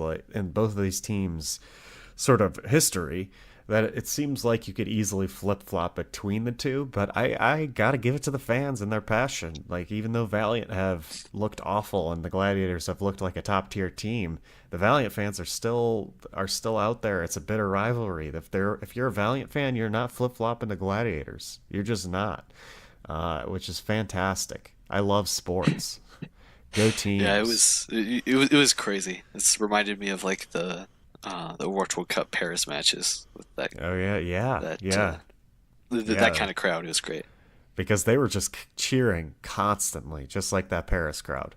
sort of history, that it seems like you could easily flip flop between the two. But I gotta give it to the fans and their passion. Like even though Valiant have looked awful and the Gladiators have looked like a top tier team, the Valiant fans are still out there. It's a bitter rivalry. If you're a Valiant fan, you're not flip flopping the Gladiators. You're just not, which is fantastic. I love sports. Go Yeah, teams. it was crazy. It's reminded me of like the World Cup Paris matches with Oh yeah, yeah, that yeah, that yeah. kind of crowd. It was great. Because they were just cheering constantly, just like that Paris crowd.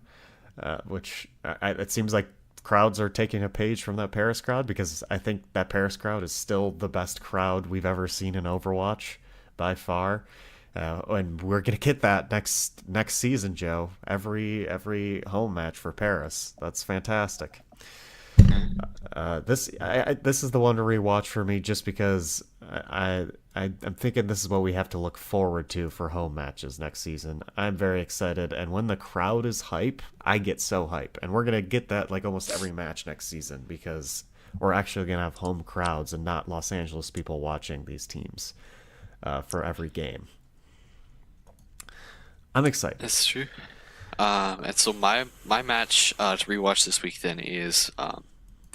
Which it seems like crowds are taking a page from that Paris crowd because I think that Paris crowd is still the best crowd we've ever seen in Overwatch by far. And we're gonna get that next season, Joe. Every home match for Paris. That's fantastic. This is the one to rewatch for me just because I'm thinking this is what we have to look forward to for home matches next season. I'm very excited, and when the crowd is hype, I get so hype, and we're gonna get that like almost every match next season because we're actually gonna have home crowds and not Los Angeles people watching these teams for every game. I'm excited. That's true. And so my match to rewatch this week then is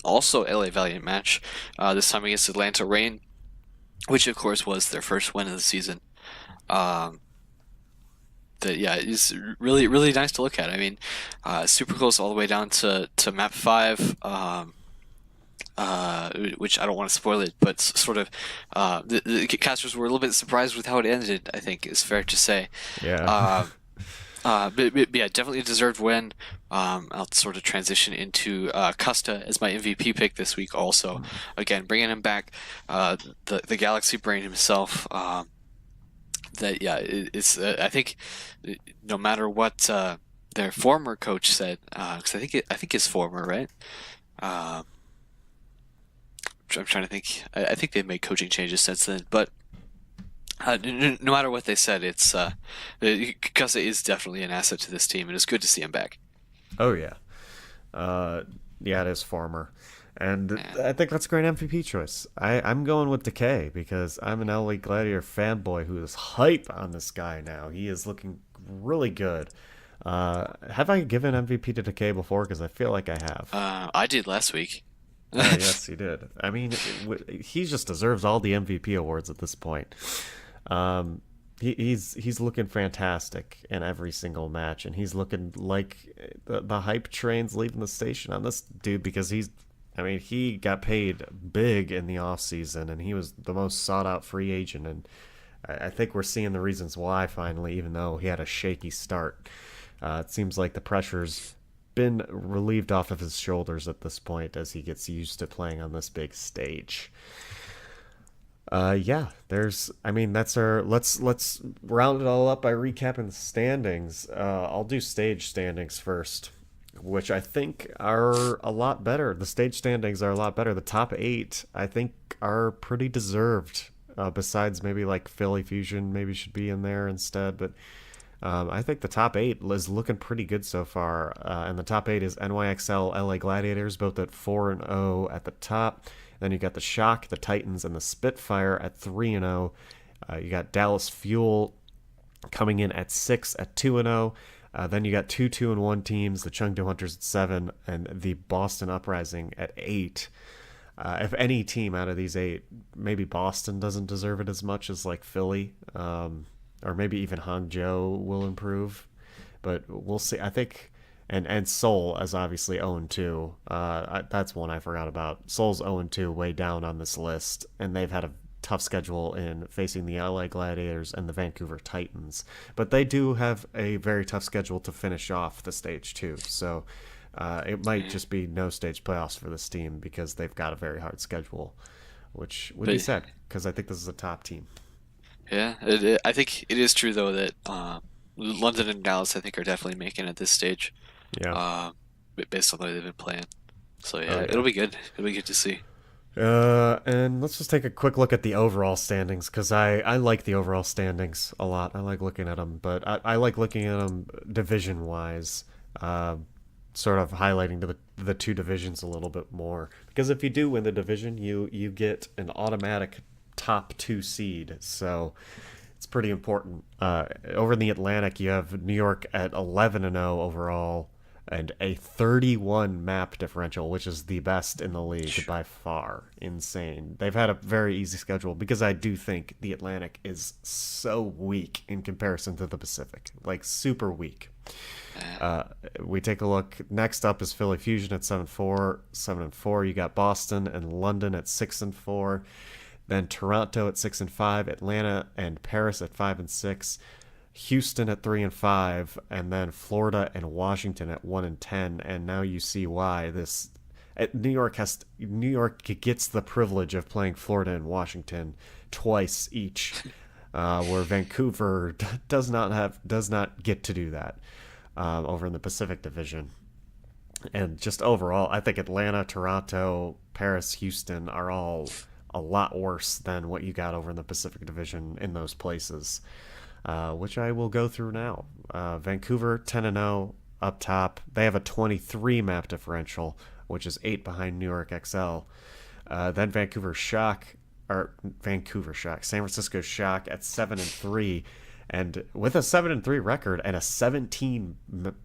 also LA Valiant match. This time against Atlanta Reign, which of course was their first win of the season. Um, that yeah is really nice to look at. I mean, super close all the way down to map 5. Which I don't want to spoil it, but sort of the casters were a little bit surprised with how it ended. I think is fair to say. Yeah. Uh, but yeah, definitely a deserved win. I'll sort of transition into Custa as my MVP pick this week. Also, again, bringing him back, the Galaxy Brain himself. That yeah, it's I think no matter what their former coach said, because I think his former right. Uh, I'm trying to think. I think they've made coaching changes since then, but no matter what they said, it's Kasa is definitely an asset to this team, and it's good to see him back. Oh yeah. Uh, yeah, it is former. And Yeah. I think that's a great MVP choice. I'm going with Decay because I'm an LA Gladiator fanboy who is hype on this guy now. He is looking really good. Have I given MVP to Decay before? Because I feel like I have. I did last week. Yes, he did. I mean, he just deserves all the MVP awards at this point. Um, he's looking fantastic in every single match, and he's looking like the hype train's leaving the station on this dude because I mean, he got paid big in the off season, and he was the most sought out free agent, and I think we're seeing the reasons why finally, even though he had a shaky start. It seems like the pressure's been relieved off of his shoulders at this point as he gets used to playing on this big stage. Yeah, I mean, that's our. Let's round it all up by recapping the standings. I'll do stage standings first, which I think are a lot better. The stage standings are a lot better. The top eight, I think, are pretty deserved. Besides maybe like Philly Fusion, maybe should be in there instead, but I think the top eight is looking pretty good so far. And the top eight is NYXL, LA Gladiators, both at 4-0 at the top. Then you got the Shock, the Titans, and the Spitfire at 3-0. You got Dallas Fuel coming in at 6 at 2-0. Then you got two 2-1 teams, the Chengdu Hunters at 7, and the Boston Uprising at 8. If any team out of these 8, maybe Boston doesn't deserve it as much as like Philly, or maybe even Hangzhou will improve, but we'll see. I think, and Seoul as obviously 0-2. That's one I forgot about. Seoul's 0-2, way down on this list, and they've had a tough schedule in facing the LA Gladiators and the Vancouver Titans, but they do have a very tough schedule to finish off the stage too. So it might just be no stage playoffs for this team because they've got a very hard schedule, which would be sad because I think this is a top team. Yeah, I think it is true though that London and Dallas I think are definitely making it at this stage, Yeah. uh, based on the way they've been playing. So Oh yeah, yeah. it'll be good. It'll be good to see. And let's just take a quick look at the overall standings because I like the overall standings a lot. I like looking at them, but I like looking at them division wise, uh, sort of highlighting to the two divisions a little bit more. Because if you do win the division, you get an automatic top two seed. So it's pretty important. Over in the Atlantic, you have New York at 11-0 overall and a 31 map differential, which is the best in the league by far. Insane. They've had a very easy schedule because I do think the Atlantic is so weak in comparison to the Pacific, like super weak. Uh, Uh, we take a look. Next up is Philly Fusion at 7-4, 7-4. You got Boston and London at 6-4. Then Toronto at 6-5, Atlanta and Paris at 5-6, Houston at 3-5, and then Florida and Washington at 1-10. And now you see why this New York gets the privilege of playing Florida and Washington twice each, where Vancouver does not get to do that over in the Pacific Division. And just overall, I think Atlanta, Toronto, Paris, Houston are all a lot worse than what you got over in the Pacific Division in those places, which I will go through now. Vancouver 10-0 up top. They have a 23 map differential, which is 8 behind New York XL. Then Vancouver Shock, San Francisco Shock at 7-3, and with a 7-3 record and a 17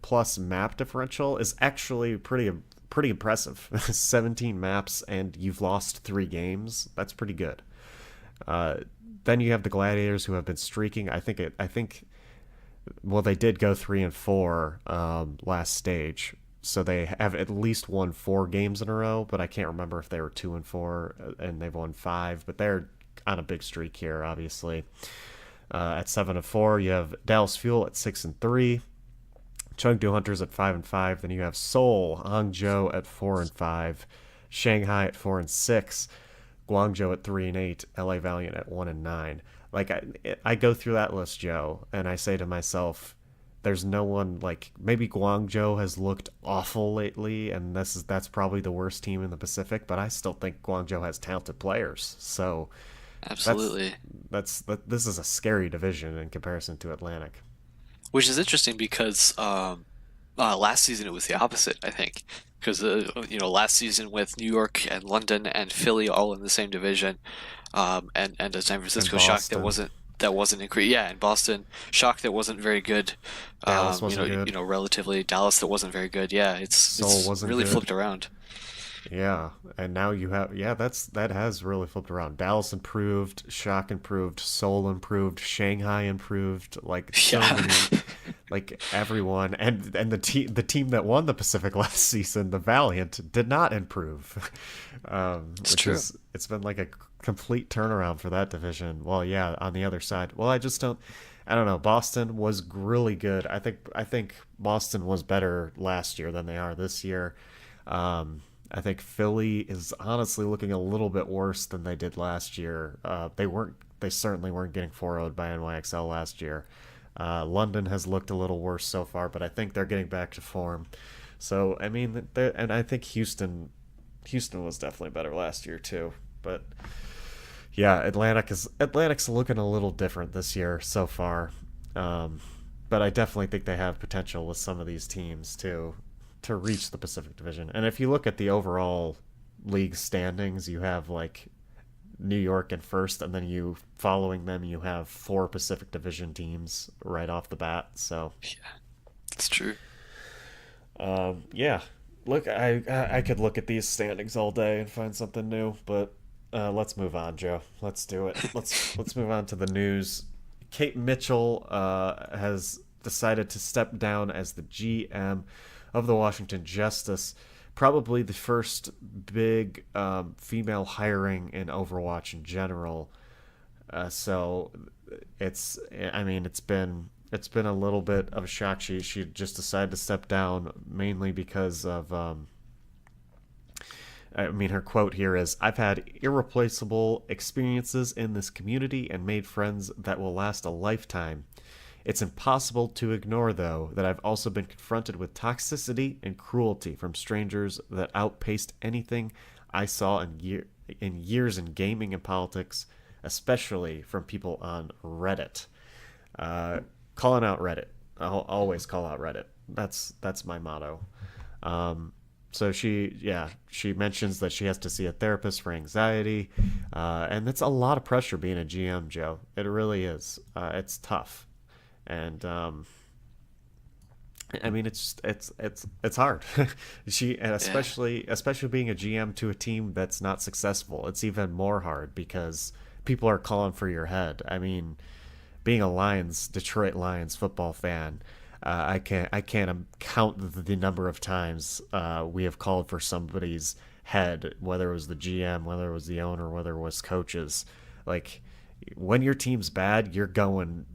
plus map differential is actually pretty impressive. 17 maps and you've lost 3 games. That's pretty good. Then you have the Gladiators who have been streaking. Well, they did go 3-4 last stage, so they have at least won 4 games in a row. But I can't remember if they were 2-4 and they've won 5. But they're on a big streak here, obviously. At 7-4, you have Dallas Fuel at 6-3. Chengdu Hunters at 5-5. Then you have Seoul, Hangzhou at 4-5, Shanghai at 4-6, Guangzhou at 3-8, LA Valiant at 1-9. Like I go through that list, Joe, and I say to myself, there's no one like maybe Guangzhou has looked awful lately, and that's probably the worst team in the Pacific. But I still think Guangzhou has talented players, so that's Absolutely. this is a scary division in comparison to Atlantic. Which is interesting because last season it was the opposite, I think. Because last season with New York and London and Philly all in the same division, and a San And Francisco Shock Boston, that wasn't increased. Yeah, and Boston Shock that wasn't very good. Dallas wasn't good. Relatively Dallas that wasn't very good. Yeah, Seoul it's wasn't really good. flipped around. Yeah, and now you have that has really flipped around. Dallas improved, Shock improved, Seoul improved, Shanghai improved. Like so Yeah, many, like everyone, and the team that won the Pacific last season, the Valiant, did not improve. it's Which true. is it's been like a complete turnaround for that division. Well, yeah, on the other side, well, I just don't. I don't know. Boston was really good. I think Boston was better last year than they are this year. I think Philly is honestly looking a little bit worse than they did last year. They certainly weren't getting 4-0'd by NYXL last year. London has looked a little worse so far, but I think they're getting back to form. So I mean, and I think Houston was definitely better last year too. But yeah, Atlantic's looking a little different this year so far. Um, but I definitely think they have potential with some of these teams to reach the Pacific Division. And if you look at the overall league standings, you have like New York in first, and then you following them, you have four Pacific Division teams right off the bat. So Yeah, it's true. yeah, look, I could look at these standings all day and find something new, but let's move on, Joe. Let's do it. Let's move on to the news. Kate Mitchell has decided to step down as the GM of the Washington Justice. Probably the first big female hiring in Overwatch in general. So I mean, it's been a little bit of a shock. She just decided to step down mainly because of I mean, her quote here is, "I've had irreplaceable experiences in this community and made friends that will last a lifetime. It's impossible to ignore, though, that I've also been confronted with toxicity and cruelty from strangers that outpaced anything I saw in years in gaming and politics, especially from people on Reddit." Uh, Calling out Reddit. I'll always call out Reddit. That's my motto. Um, so she mentions that she has to see a therapist for anxiety, and it's a lot of pressure being a GM, Joe. It really is. It's tough, and I mean it's hard. She and Yeah. especially being a GM to a team that's not successful. It's even more hard because people are calling for your head. I mean, being a Detroit Lions football fan, I can't count the number of times we have called for somebody's head, whether it was the GM, whether it was the owner, whether it was coaches. Like when your team's bad, you're going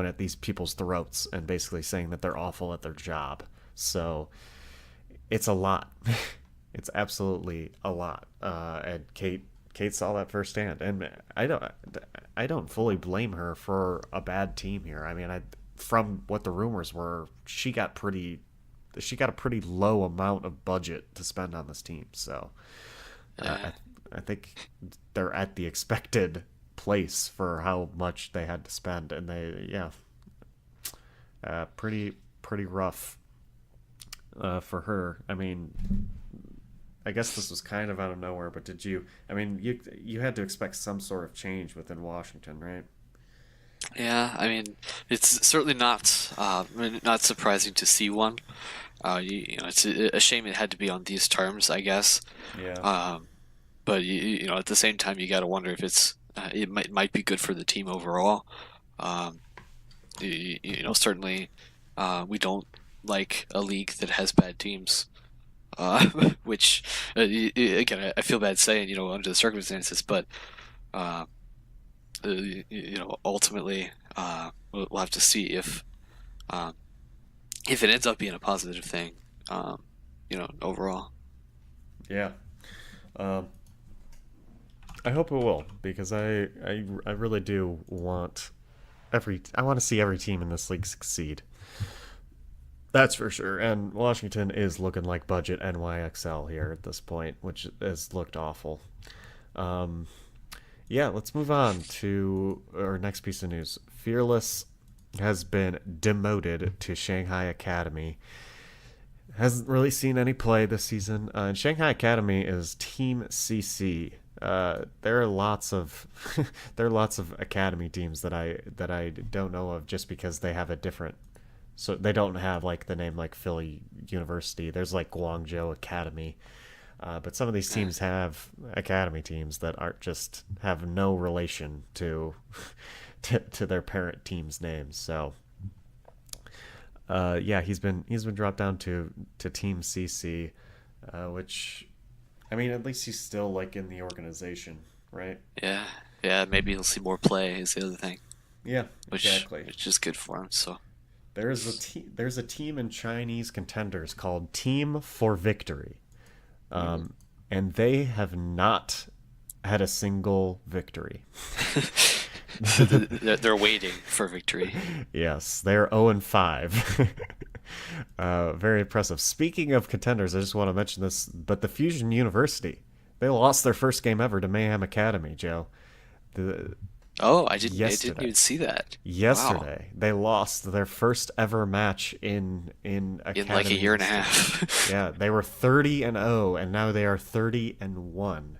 at these people's throats and basically saying that they're awful at their job. So it's a lot. It's absolutely a lot. And Kate saw that firsthand, and I don't fully blame her for a bad team here. I mean, from what the rumors were, she got a pretty low amount of budget to spend on this team. So uh, Yeah. I think they're at the expected place for how much they had to spend, and pretty rough for her. I mean, I guess this was kind of out of nowhere, but did you? I mean, you had to expect some sort of change within Washington, right? Yeah, I mean, it's certainly not not surprising to see one. You know, it's a shame it had to be on these terms, I guess. Yeah, Um, but you know, at the same time, you got to wonder if it might be good for the team overall. Um, you know, certainly, we don't like a league that has bad teams. Which again, I feel bad saying, you know, under the circumstances, but uh, you know, ultimately, we'll have to see um, if it ends up being a positive thing, you know, overall. yeah. Um, I hope it will because I really do I want to see every team in this league succeed. That's for sure. And Washington is looking like budget NYXL here at this point, which has looked awful. Um, yeah, let's move on to our next piece of news. Fearless has been demoted to Shanghai Academy. Hasn't really seen any play this season. And Shanghai Academy is Team CC. There are lots of there are lots of academy teams that I don't know of just because they have a different, so they don't have like the name like Philly University. There's like Guangzhou Academy, but some of these Yeah. teams have academy teams that aren't just have no relation to to their parent team's names. So yeah, he's been dropped down to Team CC, which I mean at least he's still like in the organization, right? Yeah, yeah, maybe you'll see more play is the other thing. Yeah, which exactly. which is good for him. So There's a team in Chinese Contenders called Team for Victory, mm. and they have not had a single victory. they're waiting for victory. Yes, they're 0 and 5. Very impressive. Speaking of contenders, I just want to mention this, but the Fusion University, they lost their first game ever to Mayhem Academy, Joe. The Oh, I didn't yesterday. even see that. Wow. Yesterday, they lost their first ever match in In like a Academy year and a history. half. Yeah, they were 30 and 0, and now they are 30 and 1.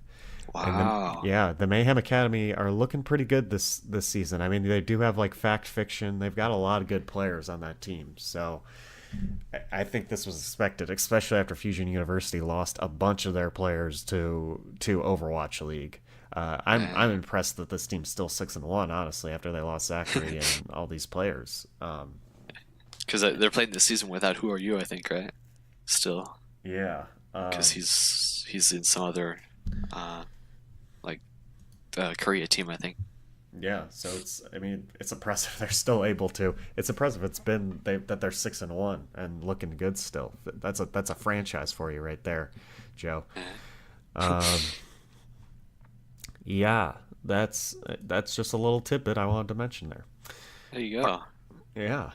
And Wow. the Mayhem Academy are looking pretty good this season. I mean, they do have like Fact Fiction. They've got a lot of good players on that team. So I think this was expected, especially after Fusion University lost a bunch of their players to Overwatch League. I'm Man. impressed that this team's still 6 and 1. Honestly, after they lost Zachary and all these players. Because they're playing this season without Who Are You, I think, right? Still, Yeah. because he's in some other uh like Korea team, I think. Yeah, so I mean, it's impressive they're still able to. It's impressive that they're 6 and 1 and looking good still. That's a franchise for you right there, Joe. Um, yeah, that's just a little tidbit I wanted to mention there. There you go. Yeah,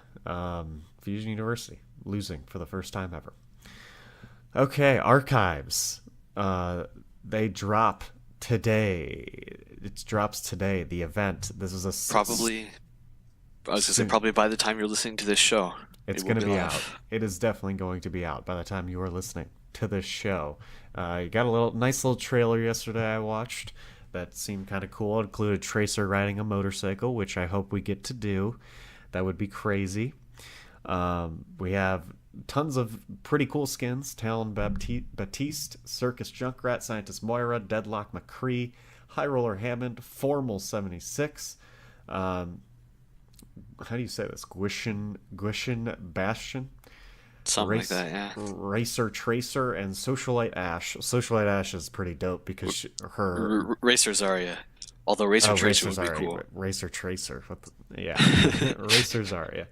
Fusion University losing for the first time ever. Okay, archives. They drop today. It drops today. The event. This is Probably, I was gonna say soon. probably by the time you're listening to this show, It's it will going to be be out. live. It is definitely going to be out by the time you are listening to this show. You got a nice little trailer yesterday I watched that seemed kind of cool. It included Tracer riding a motorcycle, which I hope we get to do. That would be crazy. We have tons of pretty cool skins: Talon Baptiste, Circus Junkrat, Scientist Moira, Deadlock McCree, High Roller Hammond, Formal 76. Um, how do you say this? Guishin Bastion, Something like Race that, yeah. Racer Tracer, and Socialite Ash. Socialite Ash is pretty dope because her Racer Zarya. Although Racer oh Tracer Racer would be Zarya, cool. Racer Tracer. Yeah, Racer Zarya.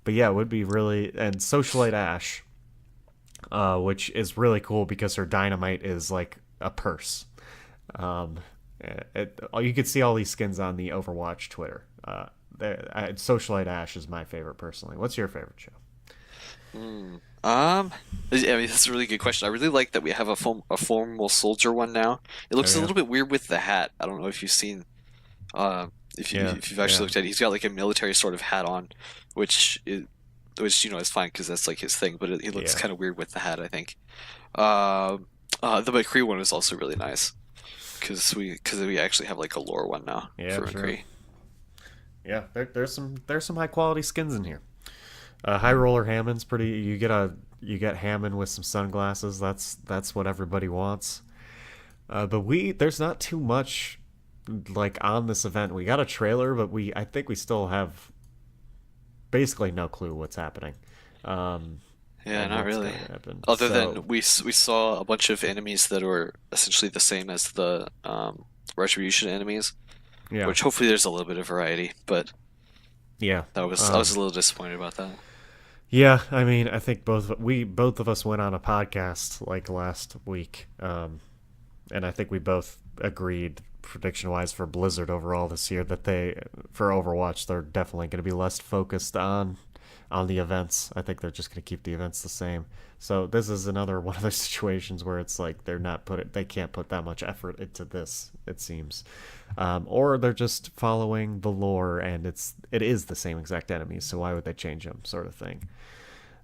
But yeah, it would be really, and Socialite Ash, which is really cool because her dynamite is like a purse. Um, you could see all these skins on the Overwatch Twitter. Socialite Ash is my favorite personally. What's your favorite show? Hmm. I mean, that's a really good question. I really like that we have a formal soldier one now. It Oh looks a yeah, little bit weird with the hat. I don't know if you've seen, uh, yeah, if you've actually yeah, looked at it. He's got like a military sort of hat on, which is which is fine because that's like his thing. But he looks yeah, kind of weird with the hat, I think. Uh, the McCree one is also really nice because we actually have like a lore one now yeah. for True. McCree. Yeah, there's some high quality skins in here. High Roller Hammond's pretty. You get Hammond with some sunglasses. That's what everybody wants. But there's not too much like on this event. We got a trailer, but I think we still have basically no clue what's happening, um, Yeah, and not what's really. going to happen. Other So than we saw a bunch of enemies that were essentially the same as the Retribution enemies, yeah, which hopefully there's a little bit of variety, but yeah, that was I was um, a little disappointed about that. yeah. I mean, I think both of us went on a podcast like last week, and I think we both agreed prediction wise for Blizzard overall this year that for Overwatch they're definitely going to be less focused on the events. I think they're just going to keep the events the same. So this is another one of those situations where it's like they can't put that much effort into this. It seems, or they're just following the lore and it is the same exact enemies. So why would they change them, sort of thing.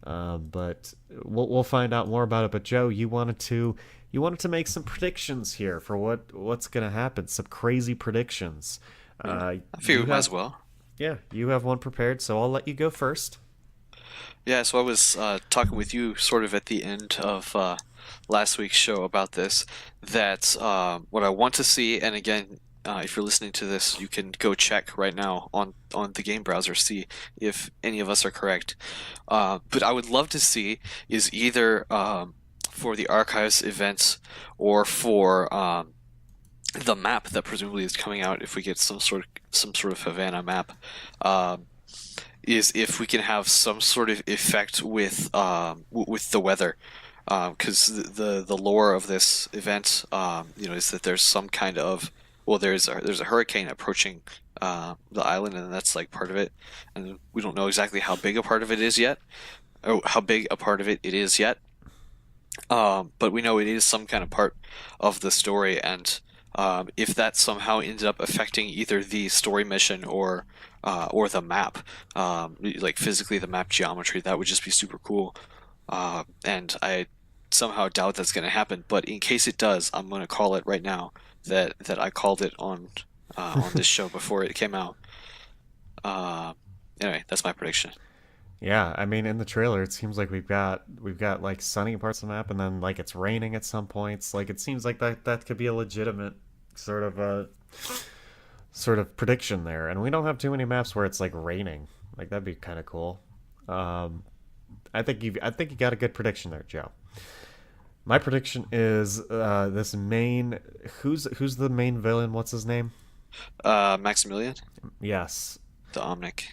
But we'll find out more about it. But Joe, you wanted to make some predictions here for what's going to happen. Some crazy predictions. Yeah, I figure You we might as have well. yeah, you have one prepared, so I'll let you go first. Yeah, so I was talking with you sort of at the end of last week's show about this, that what I want to see, and again, if you're listening to this, you can go check right now on the game browser, see if any of us are correct. But I would love to see is either for the archives events or for the map that presumably is coming out if we get some sort of Havana map, um, is if we can have some sort of effect with the weather, because the lore of this event, is that there's some kind of, well, there's a hurricane approaching the island, and that's like part of it, and we don't know exactly how big a part of it is yet, or how big a part of it is yet. But we know it is some kind of part of the story, and if that somehow ended up affecting either the story mission or the map, like physically the map geometry, that would just be super cool. And I somehow doubt that's going to happen, but in case it does, I'm going to call it right now that I called it on this show before it came out. Uh, anyway, that's my prediction. Yeah, I mean, in the trailer, it seems like we've got like sunny parts of the map, and then like it's raining at some points. Like it seems like that could be a legitimate sort of sort of prediction there. And we don't have too many maps where it's like raining. Like that'd be kind of cool. Um, I think you got a good prediction there, Joe. My prediction is this main who's the main villain? What's his name? Maximilian, Yes, the Omnic.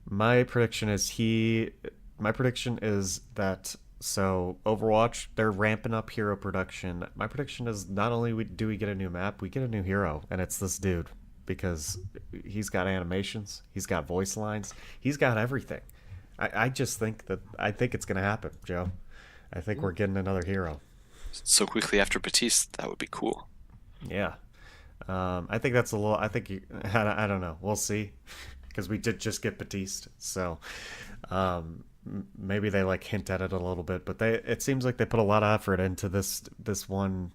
my prediction is he. My prediction is that so Overwatch they're ramping up hero production. My prediction is not only do we get a new map, we get a new hero, and it's this dude because he's got animations, he's got voice lines, he's got everything. I just think that I think it's gonna happen, Joe. I think we're getting another hero. So quickly after Batiste, that would be cool. Yeah. I think that's a little. I think I don't know. We'll see, because we did just get Batiste, so maybe they like hint at it a little bit. But they it seems like they put a lot of effort into this one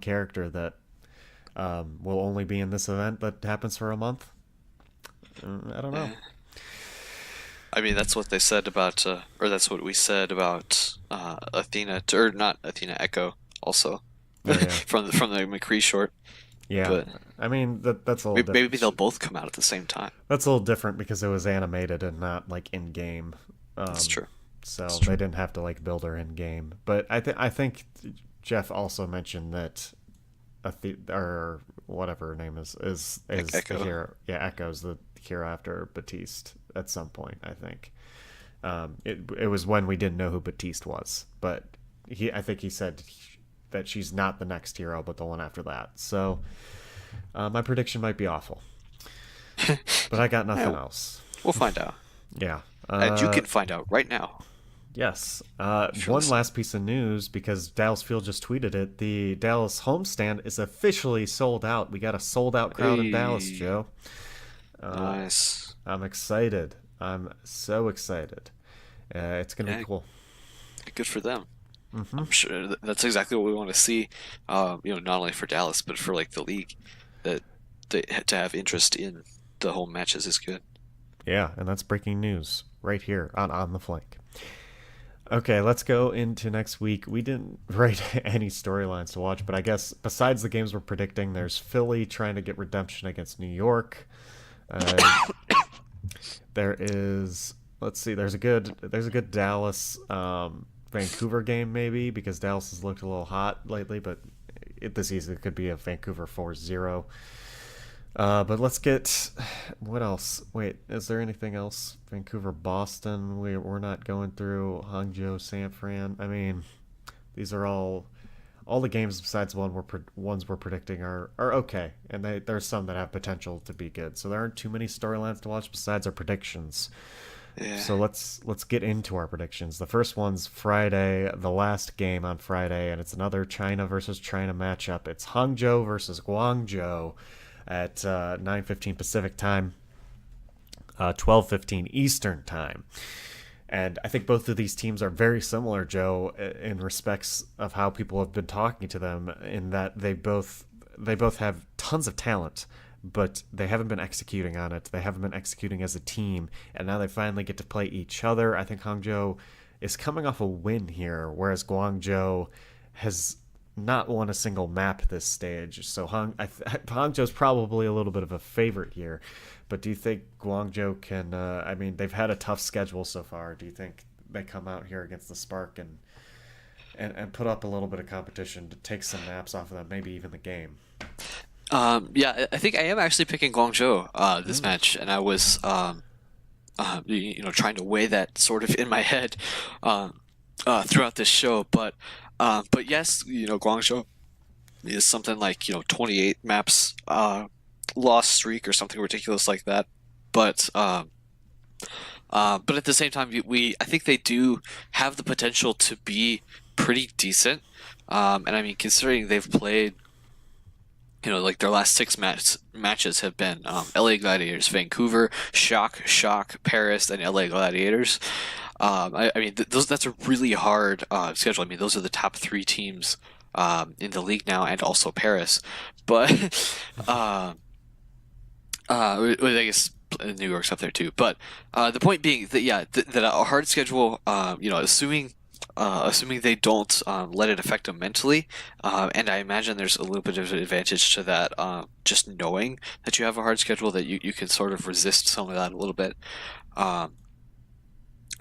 character that will only be in this event that happens for a month. I don't know. Eh. I mean, that's what they said about, or that's what we said about or not Athena, Echo, also Oh yeah, from the McCree short. yeah. But I mean that's a little maybe they'll different. both come out at the same time. That's a little different because it was animated and not like in game. That's Um, true. so That's they true. didn't have to like build her in game. But I think Jeff also mentioned that or whatever her name is the Echo. hero. Yeah, Echo's the hero after Batiste at some point. I think it was when we didn't know who Batiste was, but I think he said that she's not the next hero, but the one after that. So my prediction might be awful, but I got Yeah, nothing else. we'll find out, Yeah. and you can find out right now Yes. if you're One listening. last piece of news because Dallas Field just tweeted it. The Dallas homestand is officially sold out. We got a sold out crowd in Dallas, Hey, Joe. Uh, nice. I'm excited. I'm so excited. It's going to be Yeah, cool. good for them. Hmm. I'm sure that's exactly what we want to see. Not only for Dallas, but for like the league, that to have interest in the home matches is good. Yeah, and that's breaking news right here on the flank. Okay, let's go into next week. We didn't write any storylines to watch, but I guess besides the games we're predicting, there's Philly trying to get redemption against New York. Uh, there is, let's see, there's a good Dallas Vancouver game maybe because Dallas has looked a little hot lately, but this easily could be a Vancouver 4-0. But let's get what else? Wait, is there anything else? Vancouver, Boston. We're not going through Hangzhou, San Fran. I mean, these are all the games besides ones we're predicting are okay, and there's some that have potential to be good. So there aren't too many storylines to watch besides our predictions. Yeah. So let's get into our predictions. The first one's Friday, the last game on Friday, and it's another China versus China matchup. It's Hangzhou versus Guangzhou at 9:15 Pacific time, 12:15 Eastern time. And I think both of these teams are very similar, Joe, in respects of how people have been talking to them. In that they both have tons of talent, but they haven't been executing on it. They haven't been executing as a team, and now they finally get to play each other. I think Hangzhou is coming off a win here, whereas Guangzhou has not won a single map this stage. So Hangzhou's probably a little bit of a favorite here. But do you think Guangzhou can? I mean, they've had a tough schedule so far. Do you think they come out here against the Spark and put up a little bit of competition to take some maps off of them, maybe even the game? Yeah, I think I am actually picking Guangzhou this Mm. match, and I was trying to weigh that sort of in my head throughout this show. But yes, Guangzhou is something like 28 maps lost streak or something ridiculous like that. But but at the same time, we I think they do have the potential to be pretty decent. And I mean, considering they've played, like their last matches have been LA Gladiators, Vancouver, Shock, Paris, and LA Gladiators. I mean, that's a really hard schedule. I mean, those are the top three teams in the league now, and also Paris. But uh, I guess New York's up there too. But the point being that yeah, that a hard schedule, assuming they don't let it affect them mentally, and I imagine there's a little bit of an advantage to that, just knowing that you have a hard schedule that you can sort of resist some of that a little bit. Um,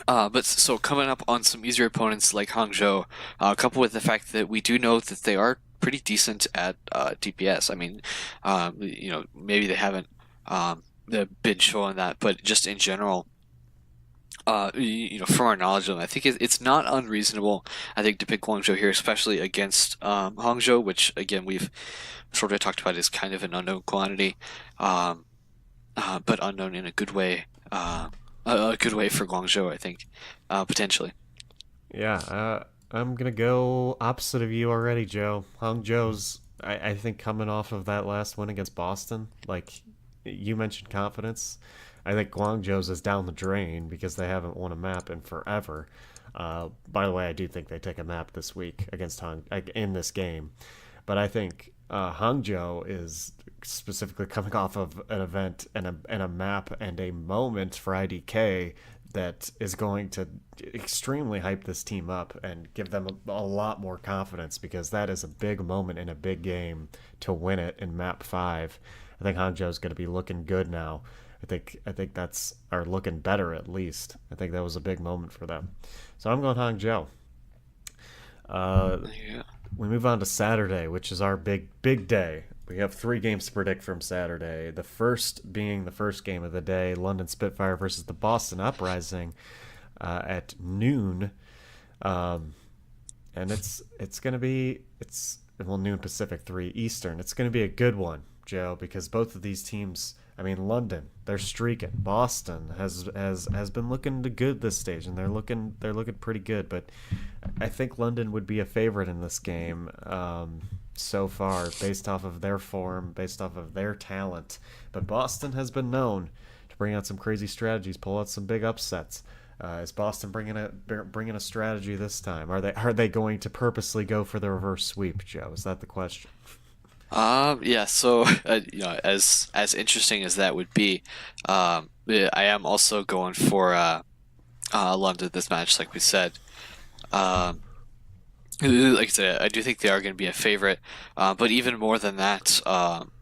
but so coming up on some easier opponents like Hangzhou, coupled with the fact that we do know that they are pretty decent at DPS. I mean, maybe they haven't they've been showing that, but just in general, from our knowledge of them, I think it's not unreasonable. I think to pick Guangzhou here, especially against Hangzhou, which again we've sort of talked about is kind of an unknown quantity, um, but unknown in a good way. A good way for Guangzhou, I think, potentially. Yeah, I'm gonna go opposite of you already, Joe. Hangzhou's, I think, coming off of that last win against Boston, like you mentioned confidence. I think Guangzhou's is down the drain because they haven't won a map in forever. By the way, I do think they take a map this week against in this game, but I think Hangzhou is specifically coming off of an event and a map and a moment for IDK that is going to extremely hype this team up and give them a lot more confidence because that is a big moment in a big game to win it in map 5. I think Hangzhou is going to be looking good now. I think that's are looking better at least. I think that was a big moment for them. So I'm going Hangzhou. Uh, Yeah. we move on to Saturday, which is our big day. We have 3 games to predict from Saturday. The first being the first game of the day, London Spitfire versus the Boston Uprising at noon, um, and it's gonna be it's well noon Pacific, 3 Eastern. It's gonna be a good one, Joe, because both of these teams. I mean, London, they're streaking. Boston has been looking good this stage, and they're looking pretty good. But I think London would be a favorite in this game so far, based off of their form, based off of their talent. But Boston has been known to bring out some crazy strategies, pull out some big upsets. Is Boston bringing a strategy this time? Are they going to purposely go for the reverse sweep, Joe? Is that the question? Yeah. So, as interesting as that would be, yeah, I am also going for London this match, like we said. Um, like I said, I do think they are going to be a favorite, but even more than that,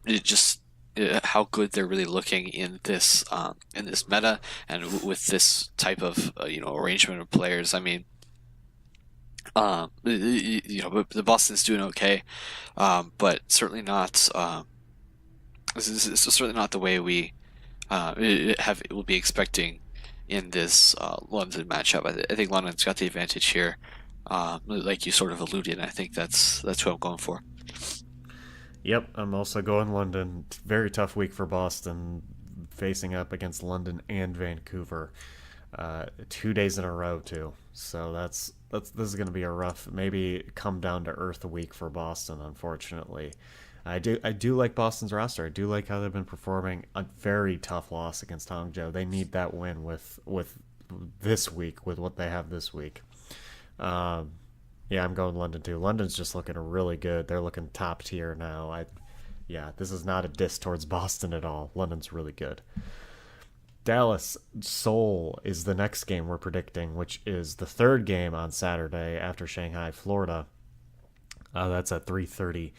it just how good they're really looking in this meta and with this type of arrangement of players. I mean, but the Boston's doing okay, but certainly not. This is certainly not the way we will be expecting in this London matchup. I think London's got the advantage here, like you sort of alluded. And I think that's what I'm going for. Yep, I'm also going London. Very tough week for Boston, facing up against London and Vancouver, 2 days in a row too. So that's this is going to be a rough, maybe come down to earth week for Boston. Unfortunately, I do like Boston's roster. I do like how they've been performing. A very tough loss against Hangzhou. They need that win with this week with what they have this week. Um, yeah, I'm going London too. London's just looking really good. They're looking top tier now. Yeah, this is not a diss towards Boston at all. London's really good. Dallas Seoul is the next game we're predicting, which is the third game on Saturday after Shanghai, Florida. That's at 3:30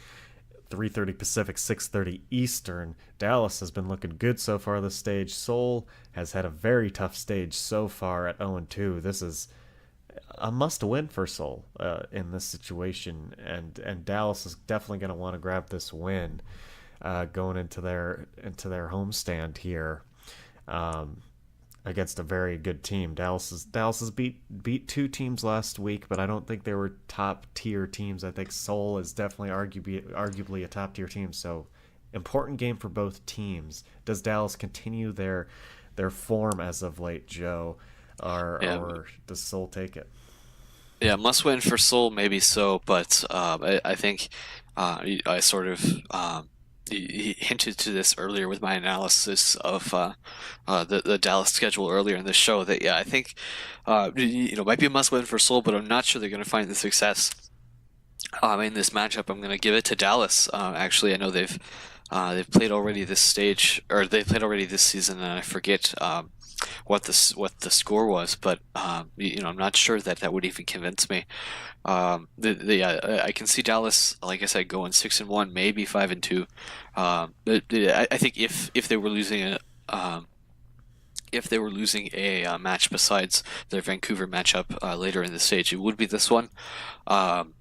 Pacific, 6:30 Eastern. Dallas has been looking good so far this stage. Seoul has had a very tough stage so far at 0-2. This is a must win for Seoul in this situation, and Dallas is definitely going to want to grab this win. going into their homestand here. Um, Against a very good team. Dallas has beat two teams last week, but I don't think they were top tier teams. I think Seoul is definitely arguably a top tier team. So important game for both teams. Does Dallas continue their form as of late, Joe, Yeah, or does Seoul take it? yeah, must win for Seoul, maybe so, but I think I sort of hinted to this earlier with my analysis of the Dallas schedule earlier in the show that yeah, I think might be a must win for Seoul, but I'm not sure they're going to find the success in this matchup. I'm going to give it to Dallas. Actually, I know they've played already this stage, or they played already this season, and I forget what the score was, but I'm not sure that that would even convince me. I can see Dallas, like I said, going 6-1, maybe 5-2. I think if they were losing a match besides their Vancouver matchup later in the stage, it would be this one. Um,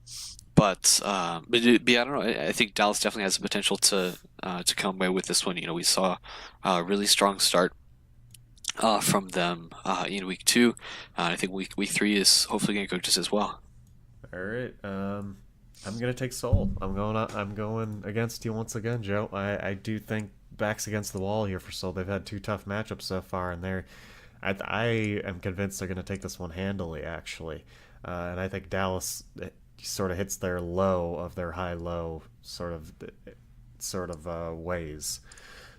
but I don't know. I think Dallas definitely has the potential to come away with this one. You know, we saw a really strong start from them in week two. I think week three is hopefully going to go just as well. All right. I'm gonna take Seoul. I'm going against you once again, Joe. I do think backs against the wall here for Seoul. They've had two tough matchups so far, and I am convinced they're gonna take this one handily, actually. And I think Dallas sort of hits their low of their high low ways.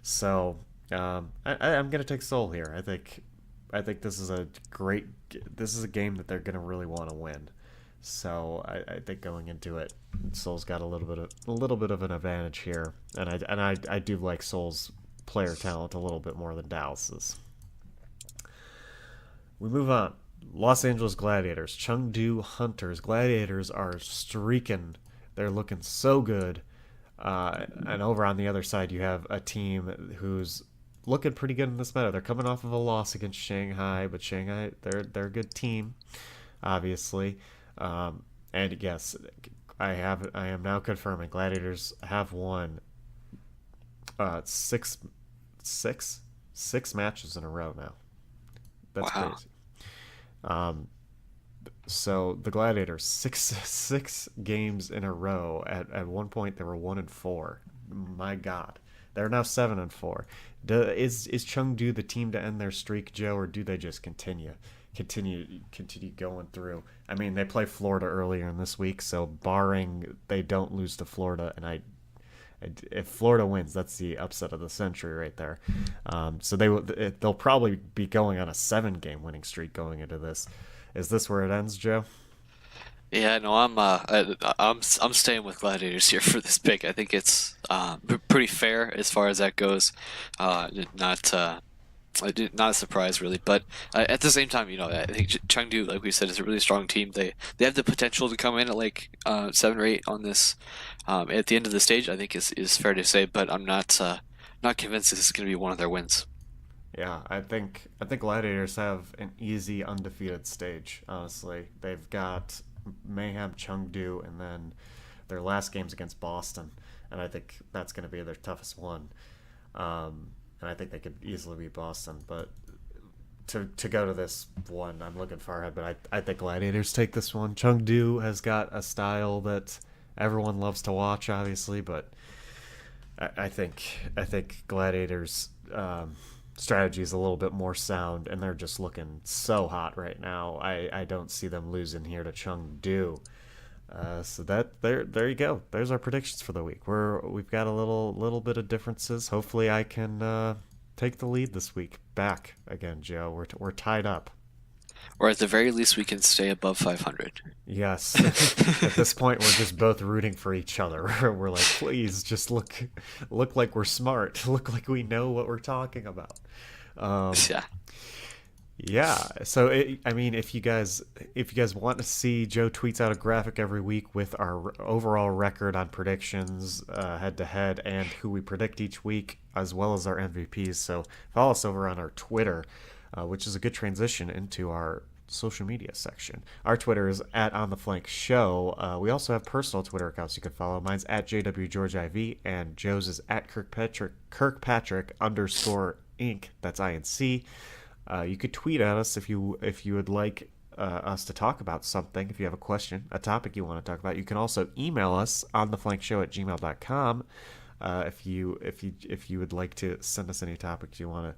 So I'm gonna take Seoul here. I think this is a game that they're gonna really want to win. So I think going into it, Seoul's got a little bit of an advantage here, and I do like Seoul's player talent a little bit more than Dallas's. We move on. Los Angeles Gladiators, Chengdu Hunters. Gladiators are streaking. They're looking so good. And over on the other side, you have a team who's looking pretty good in this meta. They're coming off of a loss against Shanghai, but Shanghai they're a good team, obviously. And yes, I am now confirming Gladiators have won six six six matches in a row now. That's Wow. crazy. Um, so the Gladiators six games in a row. At one point they were 1-4. My God, they're now 7-4. Is Chengdu the team to end their streak, Joe, or do they just continue going through? I mean, they play Florida earlier in this week, so barring they don't lose to Florida, and if Florida wins, that's the upset of the century right there. So they'll probably be going on a 7-game winning streak going into this. Is this where it ends, Joe? Yeah, no, I'm staying with Gladiators here for this pick. I think it's pretty fair as far as that goes. Not not a surprise really, but at the same time, I think Chengdu, like we said, is a really strong team. They have the potential to come in at like 7 or 8 on this at the end of the stage. I think is fair to say, but I'm not convinced this is going to be one of their wins. Yeah, I think Gladiators have an easy undefeated stage. Honestly, they've got Mayhem, Chengdu, and then their last game's against Boston, and I think that's going to be their toughest one. And I think they could easily beat Boston. But to go to this one, I'm looking far ahead. But I think Gladiators take this one. Chengdu has got a style that everyone loves to watch, obviously, but I think Gladiators. Strategy is a little bit more sound, and they're just looking so hot right now. I don't see them losing here to Chengdu. So there you go. There's our predictions for the week. We've got a little bit of differences. Hopefully, I can take the lead this week. Back again, Joe. We're tied up. Or at the very least, we can stay above 500. Yes. At this point, we're just both rooting for each other. We're like, please, just look like we're smart. Look like we know what we're talking about. Um, Yeah. Yeah. So I mean, if you guys want to see Joe tweets out a graphic every week with our overall record on predictions, head to head, and who we predict each week, as well as our MVPs. So follow us over on our Twitter, which is a good transition into our social media section. Our Twitter is at On The Flank Show. We also have personal Twitter accounts you can follow. Mine's at JWGeorgeIV, and Joe's is at Kirkpatrick _ Inc. That's INC. You could tweet at us if you would like us to talk about something. If you have a question, a topic you want to talk about, you can also email us on theflankshow@gmail.com. If you would like to send us any topics you want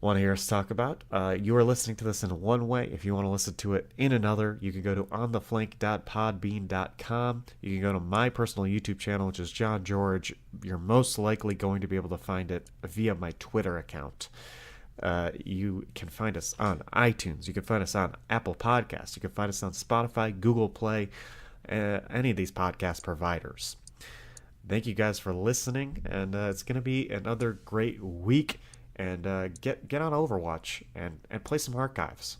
to hear us talk about. You are listening to this in one way. If you want to listen to it in another, you can go to ontheflank.podbean.com. You can go to my personal YouTube channel, which is John George. You're most likely going to be able to find it via my Twitter account. You can find us on iTunes. You can find us on Apple Podcasts. You can find us on Spotify, Google Play, any of these podcast providers. Thank you guys for listening, and it's going to be another great week. And get on Overwatch and play some archives.